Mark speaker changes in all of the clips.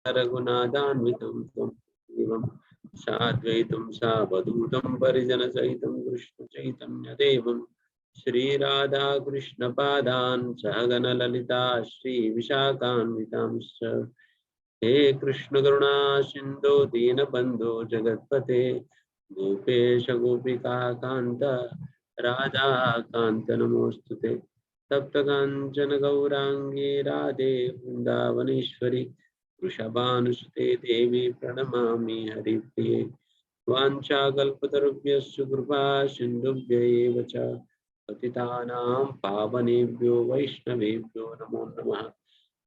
Speaker 1: रघुनाथान्वितं त्वं एवं साद्वैतं सावधूतं परिजनसहितं कृष्णचैतन्यदेवं श्रीराधाकृष्णपादान् सहगणललिता श्रीविशाखान्वितांश्च हे कृष्ण करुणा सिंधु दीनबंधो जगत्पते गोपेश गोपिका कांत राधा कांत नमोस्तुते तप्त कांचन गौरांगी राधे वृंदावनेश्वरी वृषभानुसुते देवी प्रणमामि हरिप्रिये वाञ्छाकल्पतरुभ्यश्च कृपा सिन्धुभ्यैव च पतितानां पावनेभ्यो वैष्णवेभ्यो नमो नमः।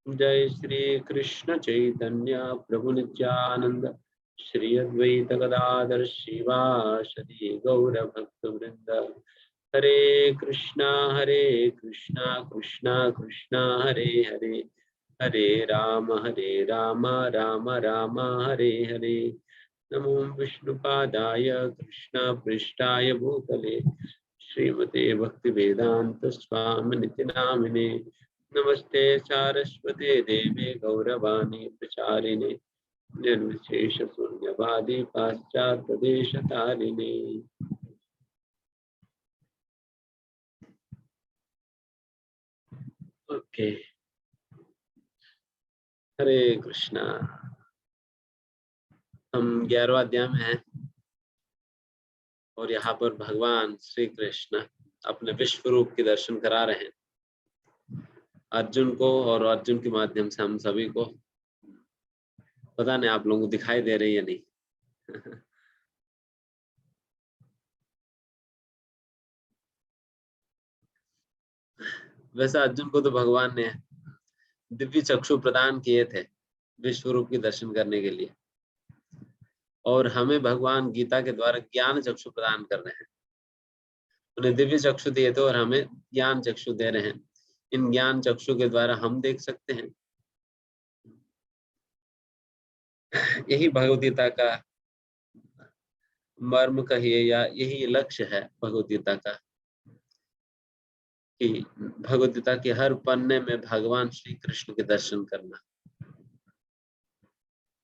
Speaker 1: जय श्री कृष्ण चैतन्य प्रभु नित्यानंद श्री अद्वैत गदाधर शिवासदि गौर भक्त वृंद हरे कृष्णा कृष्णा कृष्णा हरे हरे हरे राम राम राम हरे हरे नमो विष्णुपादाय कृष्ण पृष्ठाय भूतले श्रीमते भक्ति वेदांत स्वामिनिति नामिने नमस्ते सारस्वते देवे गौरवाणी प्रचारिणे निर्विशेष शून्यवादी पाश्चात्य देशतारिणे। ओके, हरे कृष्णा। हम 11वां अध्याय में हैं और यहाँ पर भगवान श्री कृष्ण अपने विश्व रूप के दर्शन करा रहे हैं अर्जुन को, और अर्जुन के माध्यम से हम सभी को। पता नहीं आप लोगों को दिखाई दे रही है नहीं। वैसे अर्जुन को तो भगवान ने दिव्य चक्षु प्रदान किए थे विश्व रूप के दर्शन करने के लिए, और हमें भगवान गीता के द्वारा ज्ञान चक्षु प्रदान कर रहे हैं। उन्हें दिव्य चक्षु दिए थे और हमें ज्ञान चक्षु दे रहे हैं। इन ज्ञान चक्षु के द्वारा हम देख सकते हैं। यही भगवद गीता का मर्म कहिए या यही लक्ष्य है भगवद गीता का, कि भगवद गीता के हर पन्ने में भगवान श्री कृष्ण के दर्शन करना,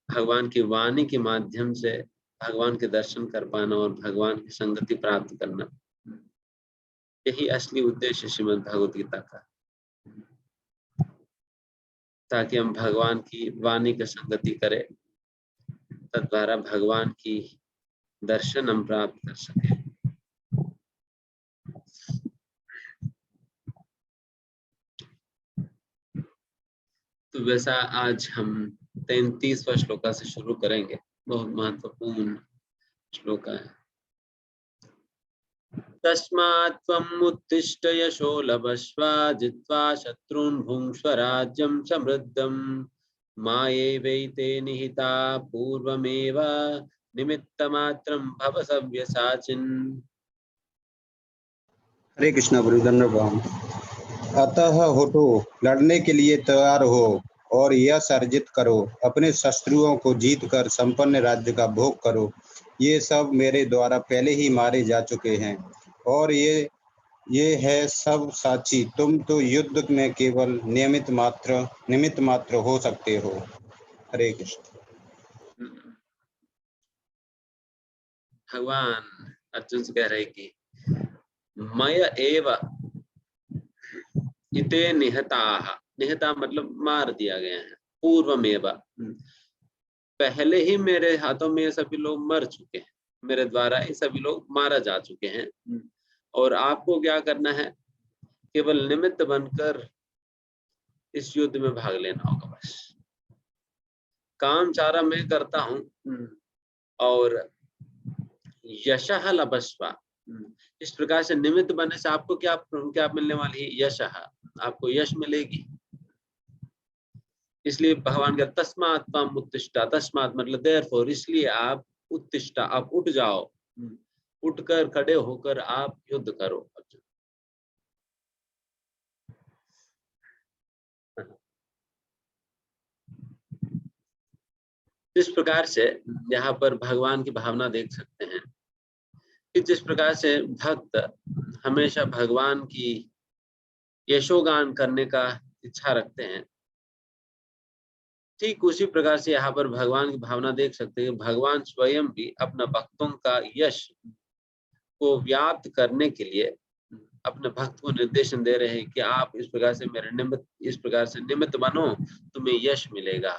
Speaker 1: भगवान की वाणी के माध्यम से भगवान के दर्शन कर पाना और भगवान की संगति प्राप्त करना, यही असली उद्देश्य श्रीमद् भगवद गीता का, ताकि हम भगवान की वाणी की संगति करें, तद्वारा भगवान की दर्शन हम प्राप्त कर सके। तो वैसा आज हम 33वां श्लोका से शुरू करेंगे। बहुत महत्वपूर्ण श्लोका है। तस्मात् त्वम् उत्तिष्ठ यशो लभस्व जित्वा शत्रून् भुङ्क्ष्व राज्यं समृद्धम् मायैवैते निहिता पूर्वमेव निमित्तमात्रं भव सव्यसाचिन्।
Speaker 2: हरे कृष्ण गुरुधन्यवाद। अतः हटो, लड़ने के लिए तैयार हो और यश अर्जित करो, अपने शत्रुओं को जीत कर संपन्न राज्य का भोग करो। ये सब मेरे द्वारा पहले ही मारे जा चुके हैं और ये है सब साक्षी। तुम तो युद्ध में केवल निमित्त मात्र हो सकते हो। हरे कृष्ण।
Speaker 1: भगवान अर्जुन से कह रहे कि मय एव इते निहताः, निहता मतलब मार दिया गया है, पूर्वमेव पहले ही मेरे हाथों में ये सभी लोग मर चुके हैं, मेरे द्वारा ये सभी लोग मारा जा चुके हैं। और आपको क्या करना है, केवल निमित्त बनकर इस युद्ध में भाग लेना होगा। बस काम सारा मैं करता हूं और यशः लभस्व, इस प्रकार से निमित्त बनने से आपको क्या मिलने वाली है, यशः, आपको यश मिलेगी। इसलिए भगवान का तस्मात् त्वम् उत्तिष्ठ, तस्मात् मतलब देयरफॉर, इसलिए आप उत्तिष्ठ, आप उठ जाओ, उठकर खड़े होकर आप युद्ध करो। इस प्रकार से यहाँ पर भगवान की भावना देख सकते हैं कि जिस प्रकार से भक्त हमेशा भगवान की यशोगान करने का इच्छा रखते हैं, ठीक उसी प्रकार से यहाँ पर भगवान की भावना देख सकते हैं। भगवान स्वयं भी अपना भक्तों का यश को व्याप्त करने के लिए अपने भक्त को निर्देशन दे रहे हैं कि आप इस प्रकार से मेरे निमित्त बनो, तुम्हें यश मिलेगा,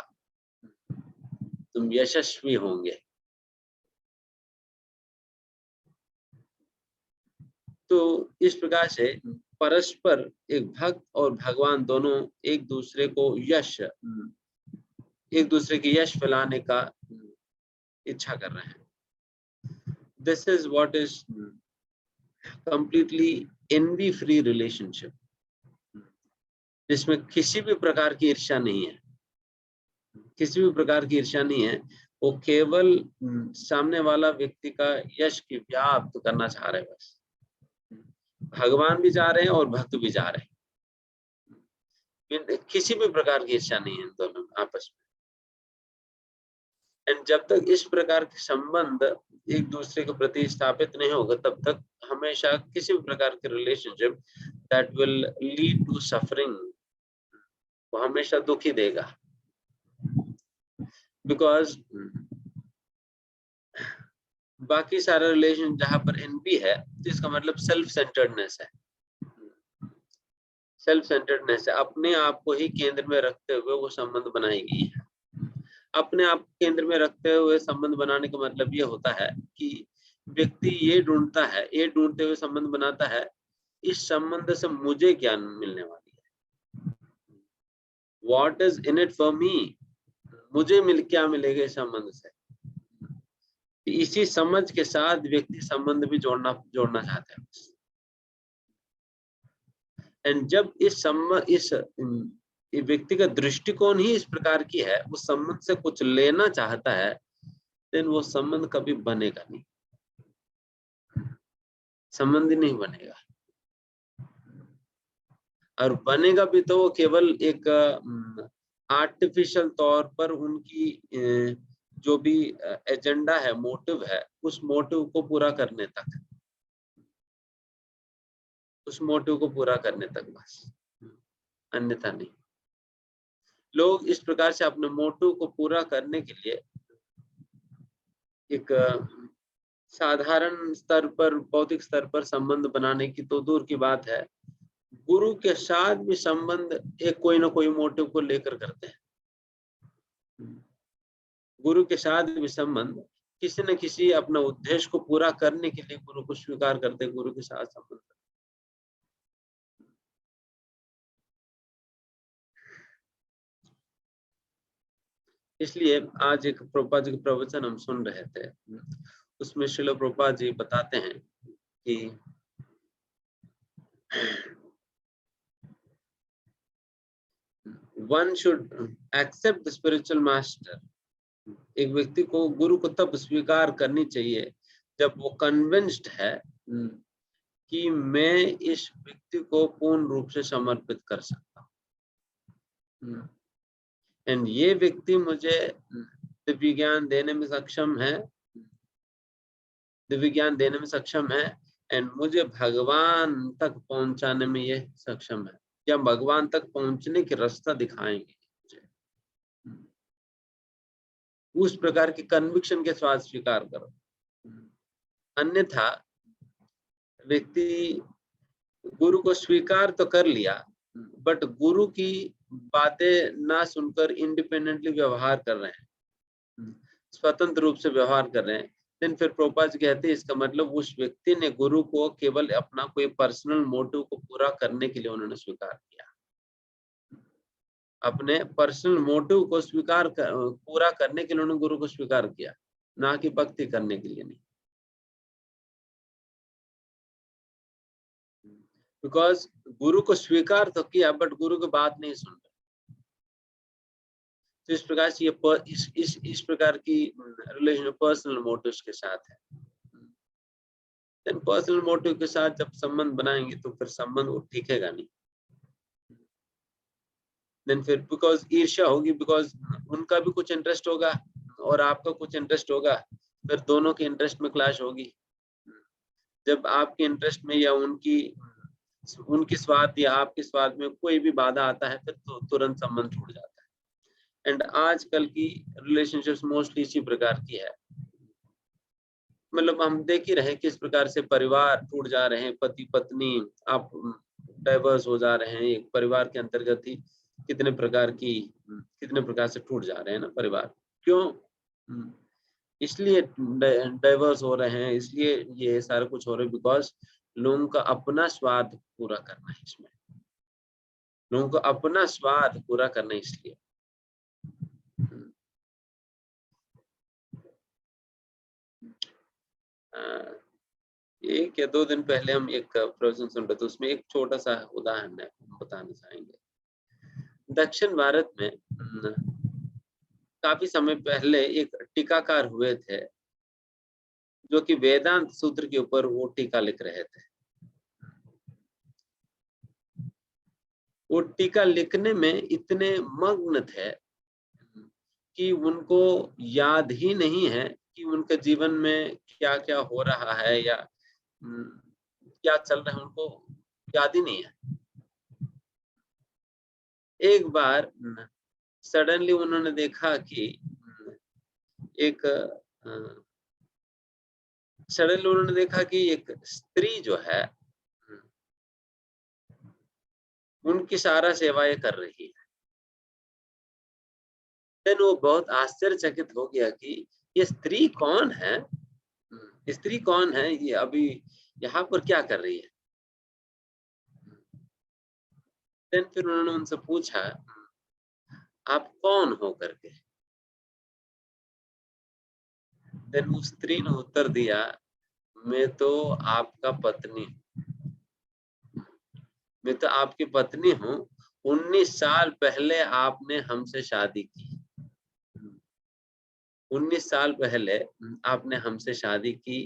Speaker 1: तुम यशस्वी होंगे। तो इस प्रकार से परस्पर एक भक्त और भगवान दोनों एक दूसरे की यश फैलाने का इच्छा कर रहे हैं। This is what is completely envy free relationship, जिसमें किसी भी प्रकार की ईर्ष्या नहीं है, किसी भी प्रकार की ईर्ष्या नहीं है। वो केवल सामने वाला व्यक्ति का यश की व्याप्त करना चाह रहे हैं। बस भगवान भी जा रहे हैं और भक्त भी जा रहे हैं, किसी भी प्रकार की ईर्ष्या नहीं है इन दोनों में आपस में। एंड जब तक इस प्रकार के संबंध एक दूसरे के प्रति स्थापित नहीं होगा, तब तक हमेशा किसी भी प्रकार के relationship that will lead to suffering, वो हमेशा दुखी देगा। बिकॉज बाकी सारा रिलेशन जहां पर एनवी है, तो इसका मतलब सेल्फ सेंटर्डनेस है। सेल्फ सेंटर्डनेस है, अपने आप को ही केंद्र में रखते हुए वो संबंध बनाएगी। अपने आप केंद्र में रखते हुए संबंध बनाने का मतलब ये होता है कि व्यक्ति ये ढूंढते हुए संबंध बनाता है, इस संबंध से मुझे क्या मिलने वाली है, what is in it for me, मुझे क्या मिलेगा इस संबंध से। इसी समझ के साथ व्यक्ति संबंध भी जोड़ना चाहता है। एंड जब इस व्यक्ति का दृष्टिकोण ही इस प्रकार की है, वो संबंध से कुछ लेना चाहता है, देन वो संबंध कभी बनेगा नहीं, संबंध ही नहीं बनेगा। और बनेगा भी तो वो केवल एक आर्टिफिशियल तौर पर उनकी जो भी एजेंडा है, मोटिव है, उस मोटिव को पूरा करने तक, बस, अन्यथा नहीं। लोग इस प्रकार से अपने मोटिव को पूरा करने के लिए एक साधारण स्तर पर, भौतिक स्तर पर संबंध बनाने की तो दूर की बात है, गुरु के साथ भी संबंध एक कोई ना कोई मोटिव को लेकर करते हैं। गुरु के साथ भी संबंध किसी न किसी अपना उद्देश्य को पूरा करने के लिए गुरु को स्वीकार करते, गुरु के साथ संबंध। इसलिए आज एक प्रभुपाद जी के प्रवचन हम सुन रहे थे, उसमें श्रील प्रभुपाद जी बताते हैं कि one should accept the spiritual master, एक व्यक्ति को गुरु को तब स्वीकार करनी चाहिए जब वो कन्विंस्ड है कि मैं इस व्यक्ति को पूर्ण रूप से समर्पित कर सकता हूँ, एंड ये व्यक्ति मुझे दिव्य ज्ञान देने में सक्षम है, एंड मुझे भगवान तक पहुंचाने में ये सक्षम है, या भगवान तक पहुंचने की रास्ता दिखाएंगे मुझे। उस प्रकार के कन्विक्शन के साथ स्वीकार करो, अन्यथा व्यक्ति गुरु को स्वीकार तो कर लिया, बट गुरु की बातें ना सुनकर इंडिपेंडेंटली व्यवहार कर रहे हैं, स्वतंत्र रूप से व्यवहार कर रहे हैं, देन फिर प्रभुपाद जी कहते हैं इसका मतलब उस व्यक्ति ने गुरु को केवल अपना कोई पर्सनल मोटिव को पूरा करने के लिए उन्होंने स्वीकार किया, अपने पर्सनल मोटिव को पूरा करने के लिए उन्होंने गुरु को स्वीकार किया, ना कि भक्ति करने के लिए नहीं। बिकॉज गुरु को स्वीकार तो किया, बट गुरु की बात नहीं सुन रहे। तो इस प्रकार से ये इस प्रकार की रिलेशन पर्सनल मोटिव्स के साथ है। देन पर्सनल मोटिव के साथ जब संबंध बनाएंगे तो फिर संबंध वो टिकेगा नहीं। देन फिर बिकॉज ईर्ष्या होगी, बिकॉज उनका भी कुछ इंटरेस्ट होगा और आपका कुछ इंटरेस्ट होगा, फिर दोनों के इंटरेस्ट में क्लैश होगी। जब आपके इंटरेस्ट में या उनकी स्वार्थ या आपके स्वार्थ में कोई भी बाधा आता है, फिर तो तुरंत संबंध छूट जाता है। एंड आजकल की रिलेशनशिप्स मोस्टली इसी प्रकार की है। मतलब हम देख ही रहे हैं किस प्रकार से परिवार टूट जा रहे हैं, पति पत्नी आप डाइवर्स हो जा रहे हैं, एक परिवार के अंतर्गत ही कितने प्रकार से टूट जा रहे हैं ना परिवार। क्यों? इसलिए डाइवर्स हो रहे हैं, इसलिए ये सारा कुछ हो रहा है बिकॉज लोगों का अपना स्वार्थ पूरा करना है इसमें, लोगों को अपना स्वार्थ पूरा करना है इसलिए। एक या 2 दिन पहले हम एक प्रवचन सुन रहे थे, उसमें एक छोटा सा उदाहरण है बताना चाहेंगे। दक्षिण भारत में काफी समय पहले एक टीकाकार हुए थे जो कि वेदांत सूत्र के ऊपर वो टीका लिख रहे थे। वो टीका लिखने में इतने मग्न थे कि उनको याद ही नहीं है कि उनके जीवन में क्या क्या हो रहा है या क्या चल रहा है, उनको याद ही नहीं है। एक बार सडनली उन्होंने देखा कि एक स्त्री जो है उनकी सारा सेवाएं कर रही है। देन वो बहुत आश्चर्यचकित हो गया कि ये स्त्री कौन है, स्त्री कौन है, ये अभी यहाँ पर क्या कर रही है। देन फिर उन्होंने उनसे पूछा आप कौन हो करके। देन उस स्त्री ने उत्तर दिया मैं तो आपका पत्नी, मैं तो आपकी पत्नी हूँ, 19 साल पहले आपने हमसे शादी की, 19 साल पहले आपने हमसे शादी की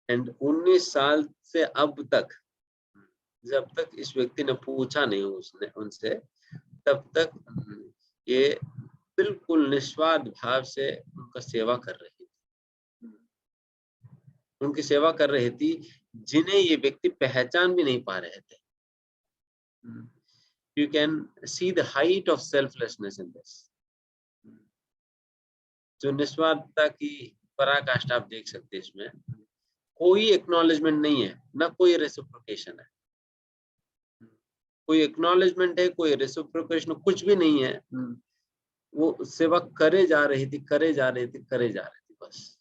Speaker 1: एंड 19 साल से अब तक जब तक इस व्यक्ति ने पूछा नहीं उनसे तब तक ये बिल्कुल निस्वार्थ भाव से उनका सेवा कर रही थी, उनकी सेवा कर रही थी जिन्हें ये व्यक्ति पहचान भी नहीं पा रहे थे। You can see the height of selflessness in this. जो निस्वार्थता की पराकाष्ठा आप देख सकते हैं इसमें। कोई एक्नॉलेजमेंट नहीं है, ना कोई रेसिप्रोकेशन है, कोई एक्नॉलेजमेंट है, कोई रेसिप्रोकेशन कुछ भी नहीं है। वो सेवा करे जा रही थी बस।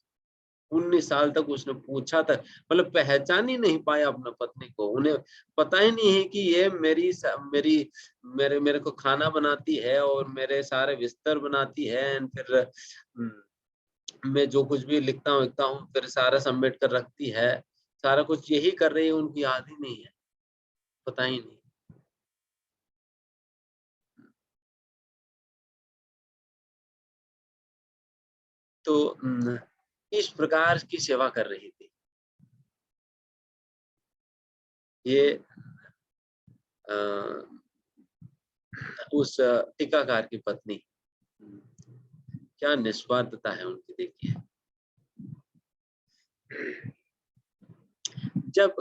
Speaker 1: 19 साल तक उसने पूछा था, मतलब पहचान ही नहीं पाया अपना पत्नी को। उन्हें पता ही नहीं है कि ये मेरे को खाना बनाती है और मेरे सारे बिस्तर बनाती है एंड फिर मैं जो कुछ भी लिखता हूँ फिर सारा सबमिट कर रखती है, सारा कुछ यही कर रही है, उनकी याद ही नहीं है, पता ही नहीं। तो इस प्रकार की सेवा कर रही थी ये उस टीकाकार की पत्नी। क्या निस्वार्थता है उनकी, देखिए। जब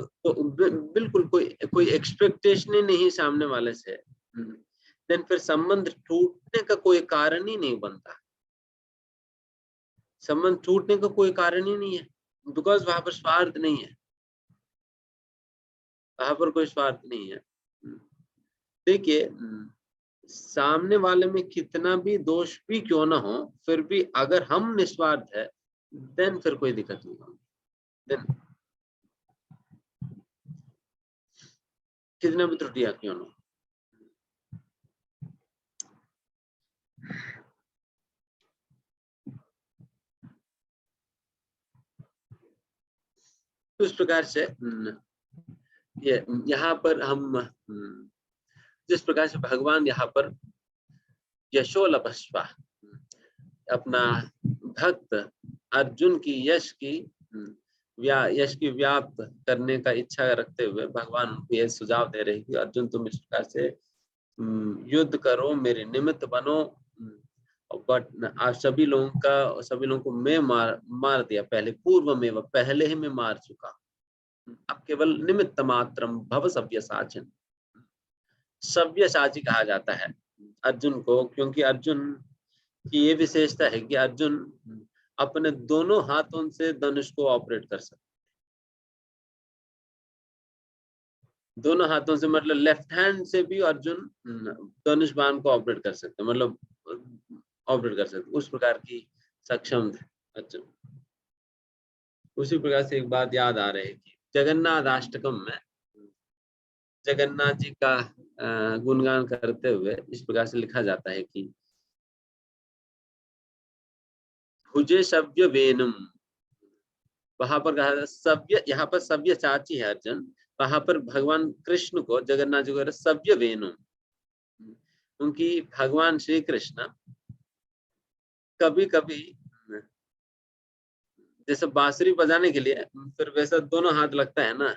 Speaker 1: बिल्कुल कोई एक्सपेक्टेशन ही नहीं सामने वाले से, देन फिर संबंध टूटने का कोई कारण ही नहीं बनता, संबंध टूटने का कोई कारण ही नहीं है बिकॉज वहां पर स्वार्थ नहीं है, वहां पर कोई स्वार्थ नहीं है। देखिए सामने वाले में कितना भी दोष भी क्यों ना हो, फिर भी अगर हम निस्वार्थ है देन फिर कोई दिक्कत नहीं होगी। देन कितना भी त्रुटियां क्यों ना, तो इस प्रकार से ये यहाँ पर हम जिस प्रकार से भगवान यहाँ पर यशोलभस्वा अपना भक्त अर्जुन की यश की व्याप्त करने का इच्छा रखते हुए भगवान उनको ये सुझाव दे रहे हैं कि अर्जुन तुम इस प्रकार से युद्ध करो, मेरे निमित्त बनो, बट सभी लोगों को मैं मार दिया पहले, पूर्व में पहले ही मैं मार चुका, अब केवल निमित्त मात्रम भव सव्यसाचिन। सव्यसाची कहा जाता है अर्जुन को, क्योंकि अर्जुन की ये विशेषता है कि अर्जुन अपने दोनों हाथों से धनुष को ऑपरेट कर सकते, दोनों हाथों से, मतलब लेफ्ट हैंड से भी अर्जुन धनुष बाण को ऑपरेट कर सकते, मतलब ऑपरेट कर सकते, उस प्रकार की सक्षम थे अर्जुन। उसी प्रकार से एक बात याद आ रही है कि जगन्नाथ अष्टकम में जगन्नाथ जी का गुणगान करते हुए इस प्रकार से लिखा जाता है कि भुजे सव्य वेनुम, वहां पर कहा सव्य, यहाँ पर सव्य चाची है अर्जुन, वहां पर भगवान कृष्ण को जगन्नाथ जी को सव्य वेणु, क्योंकि भगवान श्री कृष्ण कभी कभी जैसे बांसुरी बजाने के लिए फिर वैसा दोनों हाथ लगता है ना,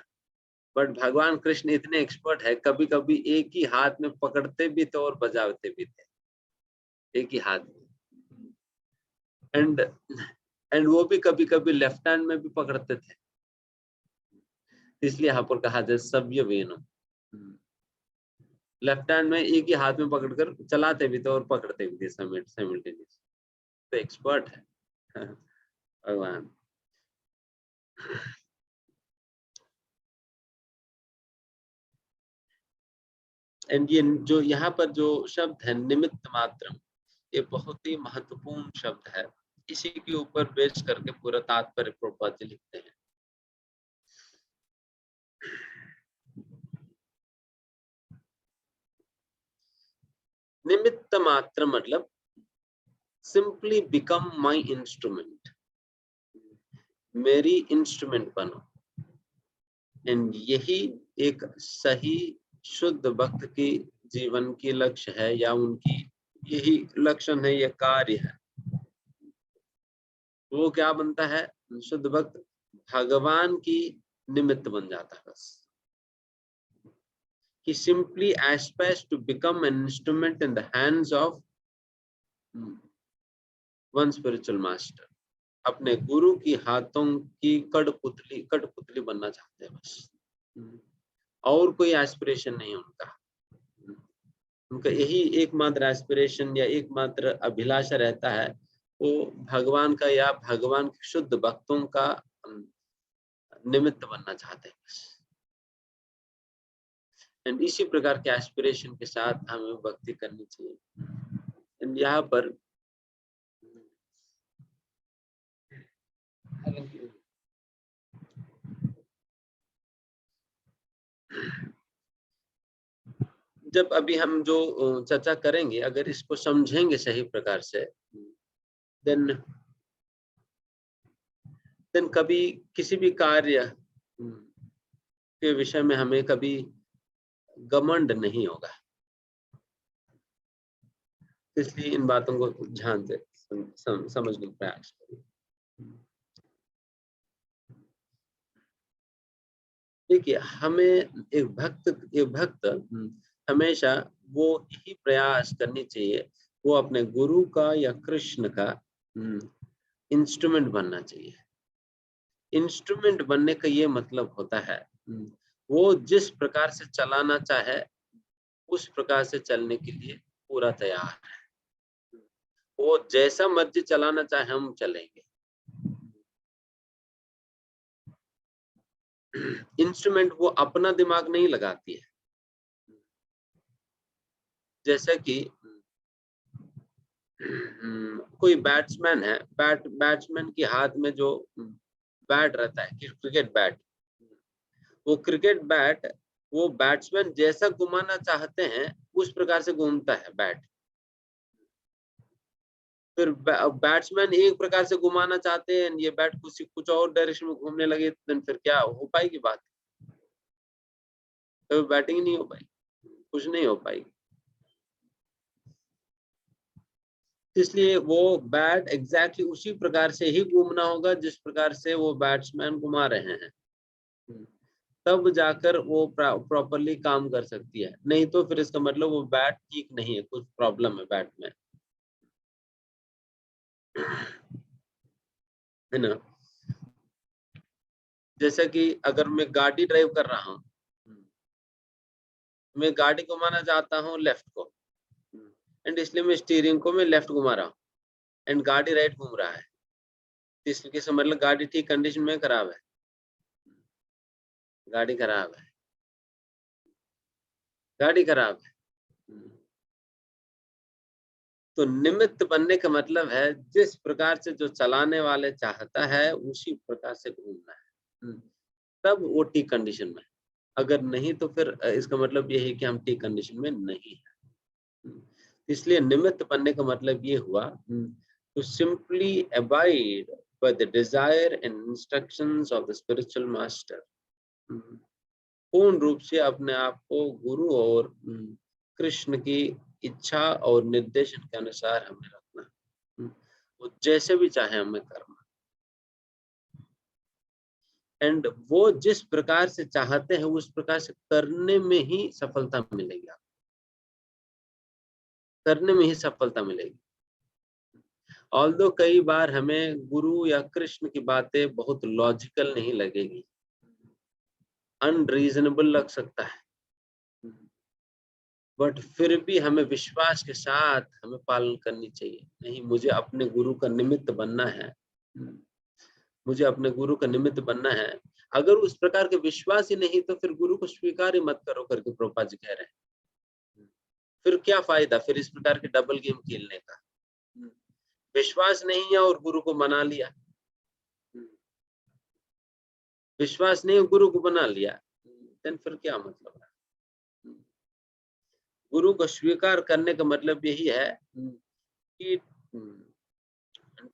Speaker 1: बट भगवान कृष्ण इतने एक्सपर्ट है, कभी कभी एक ही हाथ में पकड़ते भी थे और बजाते भी थे, एक ही हाथ में, एंड वो भी कभी कभी लेफ्ट हैंड में भी पकड़ते थे, इसलिए यहाँ पर कहा जाए सव्य वेणु, लेफ्ट हैंड में एक ही हाथ में पकड़कर चलाते भी थे और पकड़ते भी थे साइमल्टेनियस, तो एक्सपर्ट है भगवान। एंड ये जो यहाँ पर जो शब्द है निमित्त मात्र, ये बहुत ही महत्वपूर्ण शब्द है, इसी के ऊपर बेस करके पूरा तात्पर्य प्रभुपाद जी लिखते हैं। निमित्त मात्र मतलब सिंपली बिकम माई इंस्ट्रूमेंट, मेरी इंस्ट्रूमेंट बनो, एंड यही एक सही शुद्ध भक्त की जीवन की लक्ष्य है, या उनकी यही लक्षण है, यह कार्य है। वो क्या बनता है, शुद्ध भक्त भगवान की निमित्त बन जाता है बस। He simply aspires to become an instrument in the hands of one spiritual master. अपने गुरु की हाथों की कठपुतली बनना चाहते हैं बस, और कोई एस्पिरेशन नहीं उनका। उनका यही एकमात्र एस्पिरेशन या एकमात्र अभिलाषा रहता है, वो भगवान का या भगवान के शुद्ध भक्तों का निमित्त बनना चाहते हैं बस। एंड इसी प्रकार के एस्पिरेशन के साथ हमें भक्ति करनी चाहिए। एंड यहाँ पर जब अभी हम जो चर्चा करेंगे, अगर इसको समझेंगे सही प्रकार से, देन कभी किसी भी कार्य के विषय में हमें कभी घमंड नहीं होगा। इसलिए इन बातों को ध्यान से समझने का प्रयास करिए। देखिए, हमें एक भक्त हमेशा वो यही प्रयास करनी चाहिए, वो अपने गुरु का या कृष्ण का इंस्ट्रूमेंट बनना चाहिए। इंस्ट्रूमेंट बनने का ये मतलब होता है, वो जिस प्रकार से चलाना चाहे उस प्रकार से चलने के लिए पूरा तैयार है। वो जैसा मर्जी चलाना चाहे हम चलेंगे। इंस्ट्रूमेंट वो अपना दिमाग नहीं लगाती है। जैसे कि कोई बैट्समैन है, बैट्समैन के हाथ में जो बैट रहता है, क्रिकेट बैट, वो क्रिकेट बैट वो बैट्समैन जैसा घुमाना चाहते हैं उस प्रकार से घूमता है बैट। फिर बैट्समैन एक प्रकार से घुमाना चाहते हैं, ये बैट कुछ और डायरेक्शन में घूमने लगे, तो फिर क्या हो पाएगी बात? तो बैटिंग नहीं हो पाएगी, कुछ नहीं हो पाएगी। इसलिए वो बैट एग्जैक्टली उसी प्रकार से ही घूमना होगा जिस प्रकार से वो बैट्समैन घुमा रहे हैं, तब जाकर वो प्रॉपरली काम कर सकती है। नहीं तो फिर इसका मतलब वो बैट ठीक नहीं है, कुछ प्रॉब्लम है बैट में, है ना। जैसे कि अगर मैं गाड़ी ड्राइव कर रहा हूँ, मैं गाड़ी घुमाना चाहता हूँ लेफ्ट को, एंड इसलिए मैं स्टीयरिंग को मैं लेफ्ट घुमा रहा हूँ एंड गाड़ी राइट घूम रहा है। इसलिए से मतलब गाड़ी ठीक कंडीशन में खराब है, गाड़ी खराब है, गाड़ी खराब है। तो निमित्त बनने का मतलब है जिस प्रकार से जो चलाने वाले चाहता है उसी प्रकार से घूमना है, तब वो ठीक कंडीशन में। अगर नहीं तो फिर इसका मतलब ये है कि हम ठीक कंडीशन में नहीं है। इसलिए निमित्त बनने का मतलब ये हुआ to simply abide by the desire and instructions of the spiritual master. पूर्ण रूप से अपने आप को गुरु और कृष्ण की इच्छा और निर्देशन के अनुसार हमें रखना, वो जैसे भी चाहे हमें करना। एंड वो जिस प्रकार से चाहते हैं उस प्रकार से करने में ही सफलता मिलेगी, आपको करने में ही सफलता मिलेगी। ऑल्दो कई बार हमें गुरु या कृष्ण की बातें बहुत लॉजिकल नहीं लगेगी, अनरीजनेबल लग सकता है, बट फिर भी हमें विश्वास के साथ हमें पालन करनी चाहिए। नहीं, मुझे अपने गुरु का निमित्त बनना है, मुझे अपने गुरु का निमित्त बनना है। अगर उस प्रकार के विश्वास ही नहीं तो फिर गुरु को स्वीकार ही मत करो करके प्रभुपाद जी कह रहे हैं। फिर क्या फायदा फिर इस प्रकार के डबल गेम खेलने का। विश्वास नहीं है और गुरु को मना लिया, विश्वास नहीं गुरु को बना लिया, देन फिर क्या मतलब है। गुरु को स्वीकार करने का मतलब यही है कि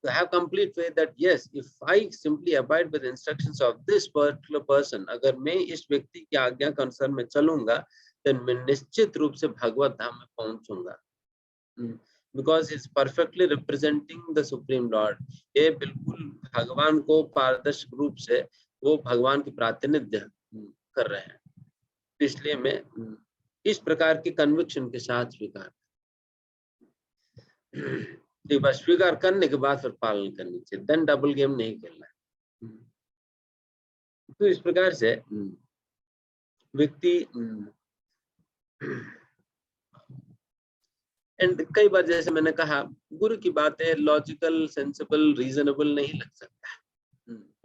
Speaker 1: to have complete faith that yes, if I simply abide by the instructions of this particular person, अगर मैं इस व्यक्ति की आज्ञा के अनुसार मैं चलूंगा, then मैं निश्चित रूप से भगवत धाम में पहुंचूंगा, because he is perfectly representing the supreme lord। ये बिल्कुल भगवान को पारदर्शी रूप से वो भगवान की प्रातिनिध्य कर रहे हैं। इसलिए मैं इस प्रकार की कन्विक्शन के साथ स्वीकार एक बार स्वीकार करने के बाद फिर पालन करनी चाहिए, देन डबल गेम नहीं खेलना है। तो इस प्रकार से व्यक्ति एंड कई बार जैसे मैंने कहा गुरु की बातें लॉजिकल सेंसिबल रीजनेबल नहीं लग सकता है,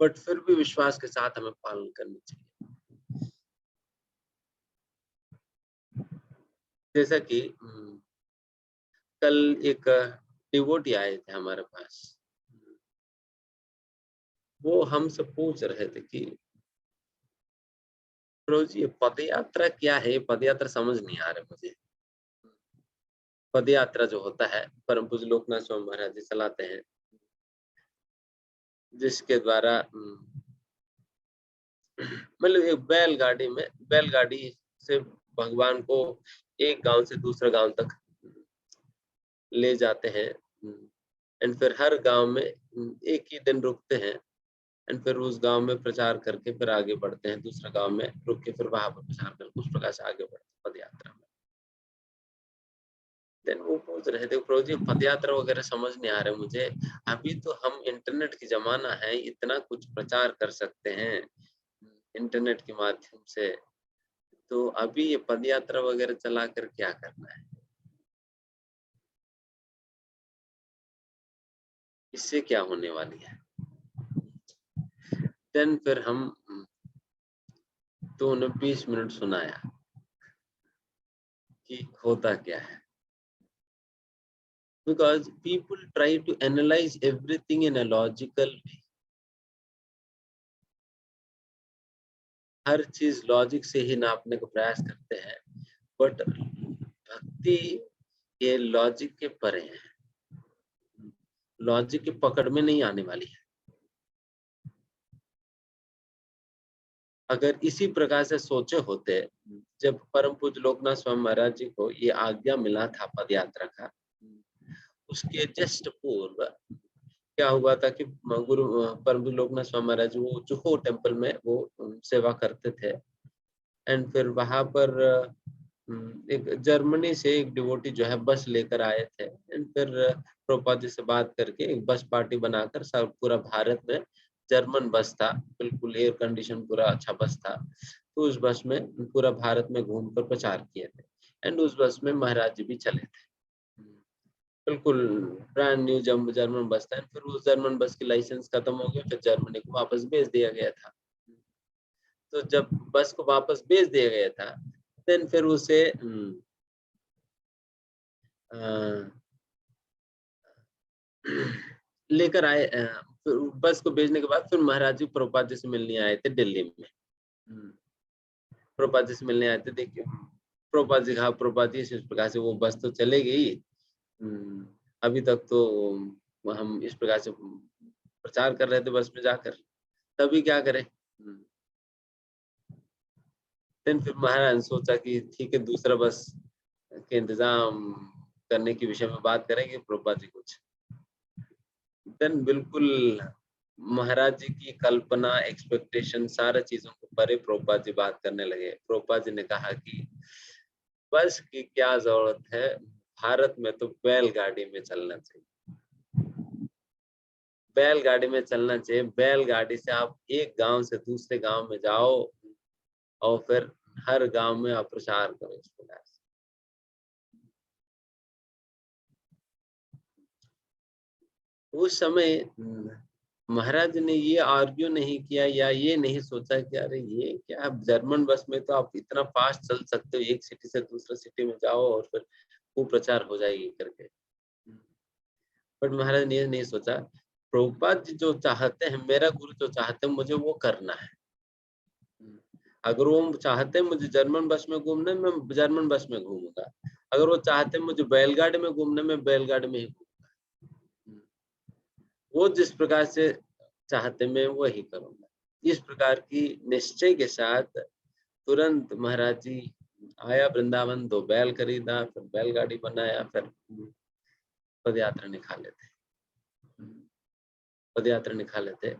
Speaker 1: बट फिर भी विश्वास के साथ हमें पालन करनी चाहिए। जैसा कि कल एक डिवोटी आए थे हमारे पास, वो हमसे पूछ रहे थे कि प्रभु जी पद यात्रा क्या है, पद यात्रा समझ नहीं आ रहा मुझे। पद यात्रा जो होता है परम पूज्य लोकनाथ स्वामी महाराज जी चलाते हैं, जिसके द्वारा मतलब एक बैलगाड़ी से भगवान को एक गांव से दूसरे गांव तक ले जाते हैं, एंड फिर हर गांव में एक ही दिन रुकते हैं, एंड फिर उस गांव में प्रचार करके फिर आगे बढ़ते हैं, दूसरा गांव में रुक के फिर वहां पर प्रचार करके उस प्रकार से आगे बढ़ते हैं पद यात्रा में। देन वो पूछ रहे थे प्रभु जी पद यात्रा वगैरह समझ नहीं आ रहा मुझे, अभी तो हम इंटरनेट की जमाना है, इतना कुछ प्रचार कर सकते हैं इंटरनेट के माध्यम से, तो अभी ये पद यात्रा वगैरह चला कर क्या करना है, इससे क्या होने वाली है। देन फिर हम तो उन्हें 20 मिनट सुनाया कि होता क्या है। Because people try to analyze everything in a logical way, हर चीज लॉजिक से ही नापने का प्रयास करते हैं, बट भक्ति ये लॉजिक के परे है, लॉजिक की पकड़ में नहीं आने वाली है। अगर इसी प्रकार से सोचे होते, जब परम पूज्य लोकनाथ स्वामी महाराज जी को ये आज्ञा मिला था पद यात्रा का, उसके जस्ट पूर्व क्या हुआ था कि गुरु परम पूज्य लोकनाथ स्वामी महाराज वो जुहू टेम्पल में वो सेवा करते थे, एंड फिर वहां पर एक जर्मनी से एक डिवोटी जो है बस लेकर आए थे, एंड फिर प्रभुपाद जी से बात करके एक बस पार्टी बनाकर सब पूरा भारत में जर्मन बस था, बिल्कुल एयर कंडीशन पूरा अच्छा बस था, तो उस बस में पूरा भारत में घूमकर प्रचार किए थे, एंड उस बस में महाराज जी भी चले थे। बिल्कुल ब्रांड न्यू जर्मन बस था। फिर उस जर्मन बस की लाइसेंस खत्म हो गया, फिर जर्मनी को वापस भेज दिया गया था। तो जब बस को वापस भेज दिया गया था, देन फिर उसे लेकर आए। फिर बस को भेजने के बाद फिर महाराज जी प्रभुपाद जी से मिलने आए थे दिल्ली में। प्रभुपाद जी से मिलने आए थे। देखिए प्रभुपाद जी, हाँ प्रभुपाद जी इस प्रकार से वो बस तो चले गई, अभी तक तो हम इस प्रकार से प्रचार कर रहे थे बस में जाकर, तभी क्या करें। देन फिर महाराज ने सोचा कि ठीक है, दूसरा बस के इंतजाम करने के विषय में बात करेंगे प्रभुपाद जी कुछ। देन बिल्कुल महाराज जी की कल्पना, एक्सपेक्टेशन, सारा चीजों को परे प्रभुपाद जी बात करने लगे। प्रभुपाद जी ने कहा कि बस की क्या जरूरत है, भारत में तो बैलगाड़ी में चलना चाहिए। बैलगाड़ी में चलना चाहिए। बैलगाड़ी से आप एक गांव से दूसरे गांव में जाओ और फिर हर गांव में आप प्रचार करो इस प्रकार से। उस समय महाराज ने ये आर्ग्यू नहीं किया या ये नहीं सोचा कि अरे ये क्या, जर्मन बस में तो आप इतना फास्ट चल सकते हो, एक सिटी से दूसरे सिटी में जाओ और फिर वो प्रचार हो जाएगी करके। बट महाराज ने ये नहीं सोचा, प्रभुपाद जी जो चाहते हैं, मेरा गुरु जो चाहते हैं, मुझे वो करना है। अगर वो चाहते हैं मुझे जर्मन बस में घूमना, मैं जर्मन बस में घूमूंगा। अगर वो चाहते हैं मुझे बैलगाड़ी में घूमना, मैं बैलगाड़ी में ही घूमूंगा। वो जिस प्रकार से चाहते मैं वही करूंगा। इस प्रकार की निश्चय के साथ तुरंत महाराज जी आया वृंदावन, 2 बैल खरीदा, फिर बैलगाड़ी बनाया, फिर पदयात्रा निकाले थे। पदयात्रा निकाले थे।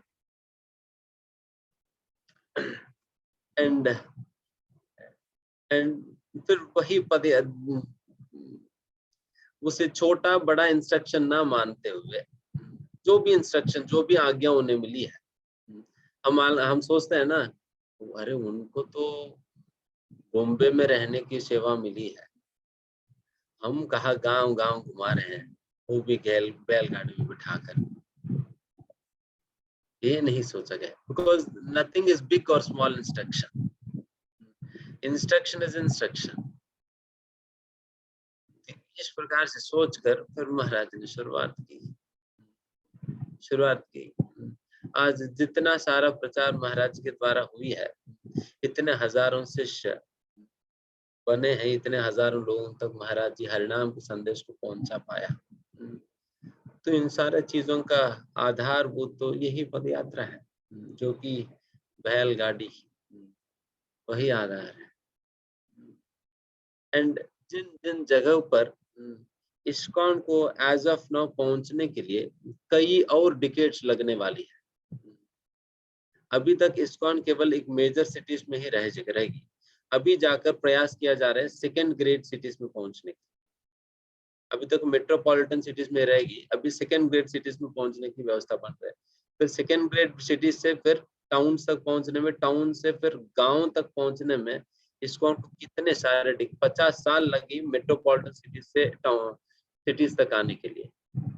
Speaker 1: एंड फिर वही उसे छोटा बड़ा इंस्ट्रक्शन ना मानते हुए, जो भी इंस्ट्रक्शन, जो भी आज्ञा उन्हें मिली है, हम सोचते हैं ना, अरे उनको तो बॉम्बे में रहने की सेवा मिली है, हम कहा गांव गांव घुमा रहे हैं, वो भी बैलगाड़ी में बिठाकर। ये नहीं सोचा गया, बिकॉज नथिंग इज बिग और small instruction, instruction is instruction. इस प्रकार से सोचकर फिर महाराज ने शुरुआत की। आज जितना सारा प्रचार महाराज के द्वारा हुई है, इतने हजारों शिष्य बने हैं, इतने हजारों लोगों तक महाराज जी हरिनाम के संदेश को पहुंचा पाया। तो इन सारे चीजों का आधारभूत तो यही पद यात्रा है, जो कि बैलगाड़ी वही आधार है। एंड जिन जिन जगहों पर इस्कॉन को एज ऑफ नाउ पहुंचने के लिए कई और डिकेड्स लगने वाली है। अभी तक इस्कॉन केवल एक मेजर सिटीज में ही रहेगी। अभी जाकर प्रयास किया जा रहा है सेकेंड ग्रेड सिटीज में पहुंचने की। अभी तक मेट्रोपॉलिटन सिटीज में रहेगी, अभी सेकेंड ग्रेड सिटीज में पहुंचने की व्यवस्था बन रहा है। फिर सेकेंड ग्रेड सिटीज से फिर टाउन तक पहुंचने में, टाउन से फिर गांव तक पहुंचने में इसको कितने सारे 50 साल लगी मेट्रोपॉलिटन सिटीज से सिटीज तक आने के लिए।